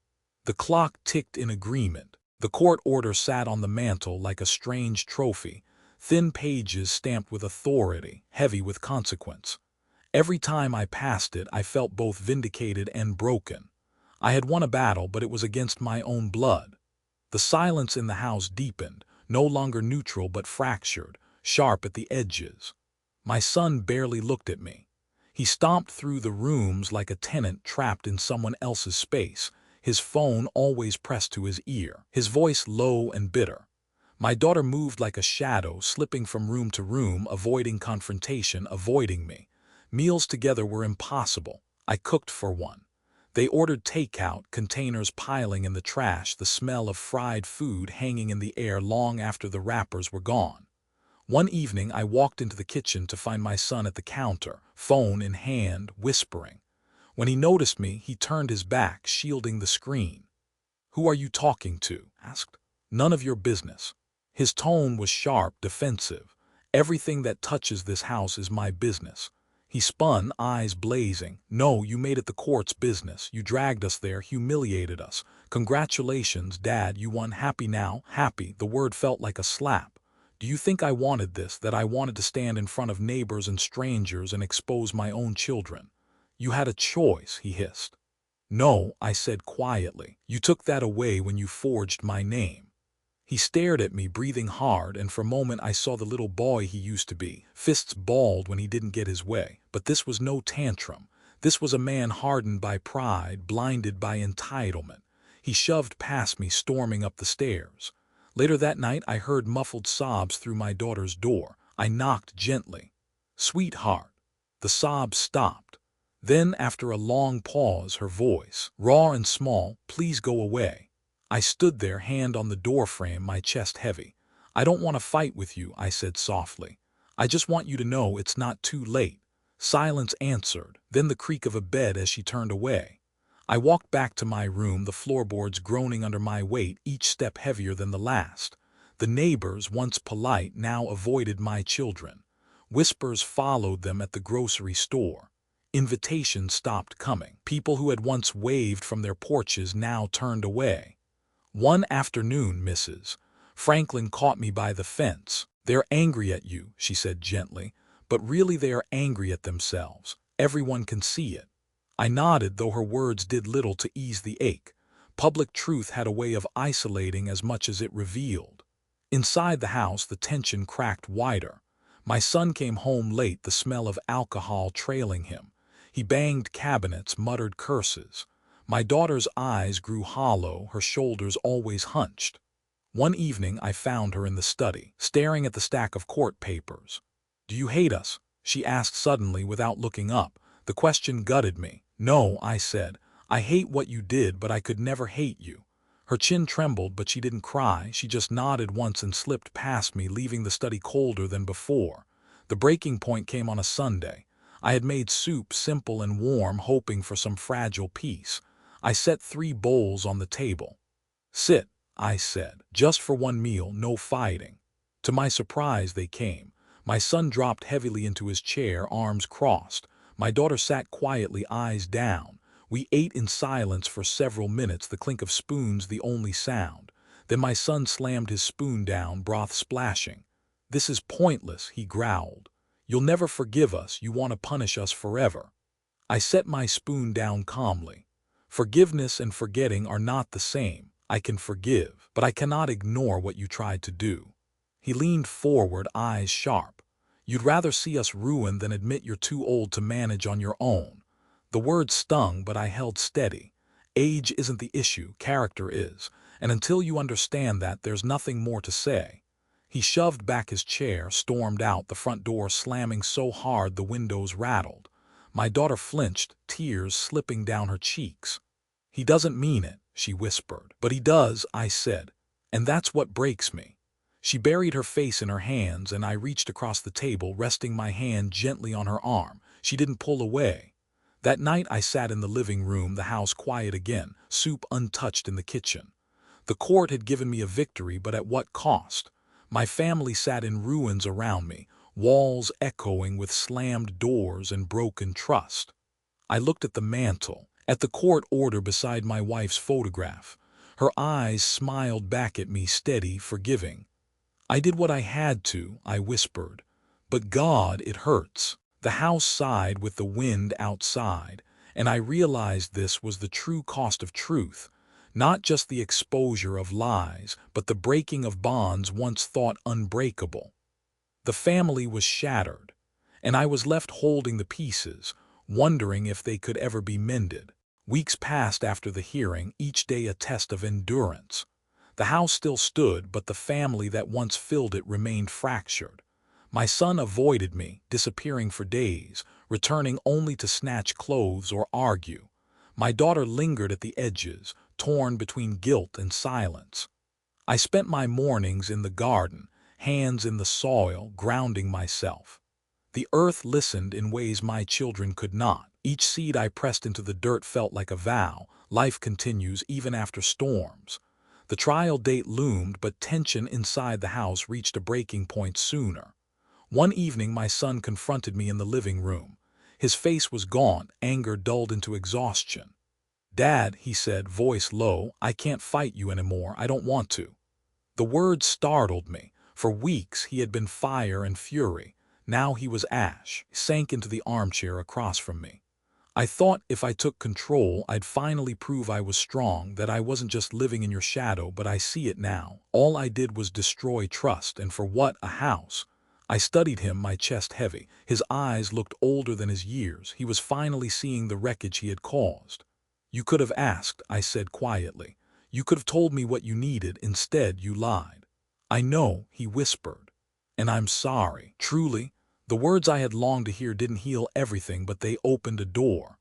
The clock ticked in agreement. The court order sat on the mantel like a strange trophy, thin pages stamped with authority, heavy with consequence. Every time I passed it, I felt both vindicated and broken. I had won a battle, but it was against my own blood. The silence in the house deepened, no longer neutral but fractured, sharp at the edges. My son barely looked at me. He stomped through the rooms like a tenant trapped in someone else's space, his phone always pressed to his ear, his voice low and bitter. My daughter moved like a shadow, slipping from room to room, avoiding confrontation, avoiding me. Meals together were impossible. I cooked for one. They ordered takeout, containers piling in the trash, the smell of fried food hanging in the air long after the wrappers were gone. One evening I walked into the kitchen to find my son at the counter, phone in hand, whispering. When he noticed me, he turned his back, shielding the screen. "Who are you talking to?" asked. "None of your business." His tone was sharp, defensive. "Everything that touches this house is my business." He spun, eyes blazing. "No, you made it the court's business. You dragged us there, humiliated us. Congratulations, Dad, you won. Happy now?" Happy, the word felt like a slap. "Do you think I wanted this, that I wanted to stand in front of neighbors and strangers and expose my own children?" "You had a choice," he hissed. "No," I said quietly. "You took that away when you forged my name." He stared at me, breathing hard, and for a moment I saw the little boy he used to be, fists balled when he didn't get his way. But this was no tantrum. This was a man hardened by pride, blinded by entitlement. He shoved past me, storming up the stairs. Later that night I heard muffled sobs through my daughter's door. I knocked gently. "Sweetheart." The sobs stopped. Then, after a long pause, her voice, raw and small, "Please go away." I stood there, hand on the doorframe, my chest heavy. "I don't want to fight with you," I said softly. "I just want you to know it's not too late." Silence answered, then the creak of a bed as she turned away. I walked back to my room, the floorboards groaning under my weight, each step heavier than the last. The neighbors, once polite, now avoided my children. Whispers followed them at the grocery store. Invitations stopped coming. People who had once waved from their porches now turned away. One afternoon, Mrs. Franklin caught me by the fence. "They're angry at you," she said gently, "but really they are angry at themselves. Everyone can see it." I nodded, though her words did little to ease the ache. Public truth had a way of isolating as much as it revealed. Inside the house, the tension cracked wider. My son came home late, the smell of alcohol trailing him. He banged cabinets, muttered curses. My daughter's eyes grew hollow, her shoulders always hunched. One evening I found her in the study, staring at the stack of court papers. "Do you hate us?" she asked suddenly without looking up. The question gutted me. "No," I said. "I hate what you did, but I could never hate you." Her chin trembled, but she didn't cry. She just nodded once and slipped past me, leaving the study colder than before. The breaking point came on a Sunday. I had made soup, simple and warm, hoping for some fragile peace. I set 3 bowls on the table. "Sit," I said. "Just for one meal, no fighting." To my surprise, they came. My son dropped heavily into his chair, arms crossed. My daughter sat quietly, eyes down. We ate in silence for several minutes, the clink of spoons the only sound. Then my son slammed his spoon down, broth splashing. "This is pointless," he growled. "You'll never forgive us. You want to punish us forever." I set my spoon down calmly. Forgiveness and forgetting are not the same. I can forgive, but I cannot ignore what you tried to do. He leaned forward, eyes sharp. "You'd rather see us ruined than admit you're too old to manage on your own." The word stung, but I held steady. Age isn't the issue, character is, and until you understand that, there's nothing more to say. He shoved back his chair, stormed out, the front door slamming so hard the windows rattled. My daughter flinched, tears slipping down her cheeks. "He doesn't mean it," she whispered. "But he does," I said. "And that's what breaks me." She buried her face in her hands, and I reached across the table, resting my hand gently on her arm. She didn't pull away. That night I sat in the living room, the house quiet again, soup untouched in the kitchen. The court had given me a victory, but at what cost? My family sat in ruins around me, walls echoing with slammed doors and broken trust. I looked at the mantel, at the court order beside my wife's photograph. Her eyes smiled back at me, steady, forgiving. "I did what I had to," I whispered. "But God, it hurts." The house sighed with the wind outside, and I realized this was the true cost of truth, not just the exposure of lies, but the breaking of bonds once thought unbreakable. The family was shattered, and I was left holding the pieces, wondering if they could ever be mended. Weeks passed after the hearing, each day a test of endurance. The house still stood, but the family that once filled it remained fractured. My son avoided me, disappearing for days, returning only to snatch clothes or argue. My daughter lingered at the edges, torn between guilt and silence. I spent my mornings in the garden, hands in the soil, grounding myself. The earth listened in ways my children could not. Each seed I pressed into the dirt felt like a vow. Life continues even after storms. The trial date loomed, but tension inside the house reached a breaking point sooner. One evening my son confronted me in the living room. His face was gaunt, anger dulled into exhaustion. "Dad," he said, voice low, "I can't fight you anymore. I don't want to." The words startled me. For weeks he had been fire and fury. Now he was ash. He sank into the armchair across from me. "I thought if I took control, I'd finally prove I was strong, that I wasn't just living in your shadow, but I see it now. All I did was destroy trust, and for what? A house." I studied him, my chest heavy. His eyes looked older than his years. He was finally seeing the wreckage he had caused. "You could have asked," I said quietly. "You could have told me what you needed. Instead, you lied." "I know," he whispered. "And I'm sorry. Truly." The words I had longed to hear didn't heal everything, but they opened a door.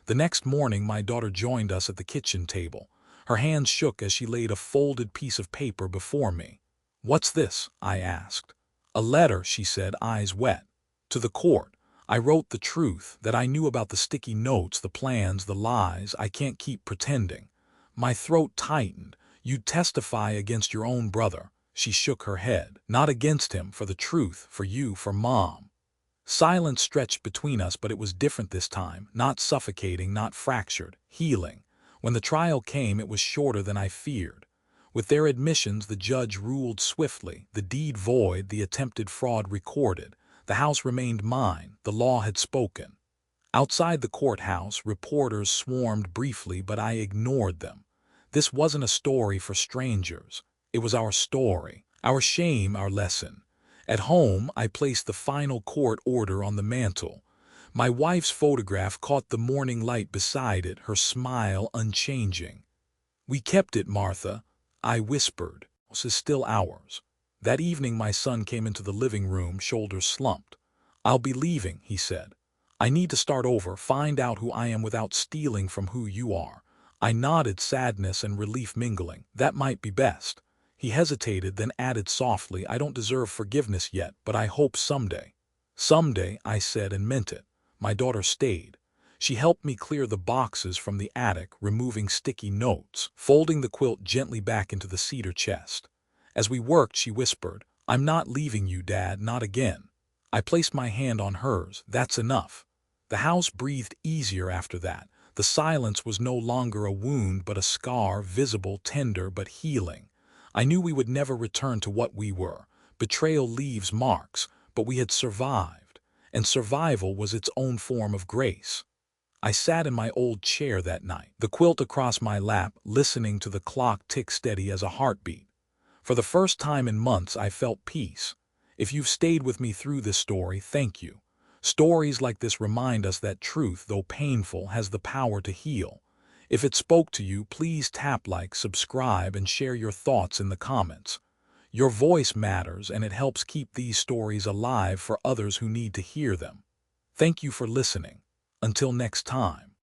The next morning my daughter joined us at the kitchen table. Her hands shook as she laid a folded piece of paper before me. "What's this?" I asked. "A letter," she said, eyes wet. "To the court. I wrote the truth, that I knew about the sticky notes, the plans, the lies. I can't keep pretending." My throat tightened. "You'd testify against your own brother." She shook her head. "Not against him, for the truth, for you, for Mom." Silence stretched between us, but it was different this time. Not suffocating, not fractured. Healing. When the trial came, it was shorter than I feared. With their admissions, the judge ruled swiftly. The deed void, the attempted fraud recorded. The house remained mine. The law had spoken. Outside the courthouse, reporters swarmed briefly, but I ignored them. This wasn't a story for strangers. It was our story, our shame, our lesson. At home, I placed the final court order on the mantel. My wife's photograph caught the morning light beside it, her smile unchanging. "We kept it, Martha," I whispered. "This is still ours." That evening my son came into the living room, shoulders slumped. "I'll be leaving," he said. "I need to start over, find out who I am without stealing from who you are." I nodded, sadness and relief mingling. "That might be best." He hesitated, then added softly, "I don't deserve forgiveness yet, but I hope someday." "Someday," I said, and meant it. My daughter stayed. She helped me clear the boxes from the attic, removing sticky notes, folding the quilt gently back into the cedar chest. As we worked, she whispered, "I'm not leaving you, Dad, not again." I placed my hand on hers. "That's enough." The house breathed easier after that. The silence was no longer a wound, but a scar, visible, tender, but healing. I knew we would never return to what we were. Betrayal leaves marks, but we had survived, and survival was its own form of grace. I sat in my old chair that night, the quilt across my lap, listening to the clock tick steady as a heartbeat. For the first time in months, I felt peace. If you've stayed with me through this story, thank you. Stories like this remind us that truth, though painful, has the power to heal. If it spoke to you, please tap like, subscribe, and share your thoughts in the comments. Your voice matters, and it helps keep these stories alive for others who need to hear them. Thank you for listening. Until next time.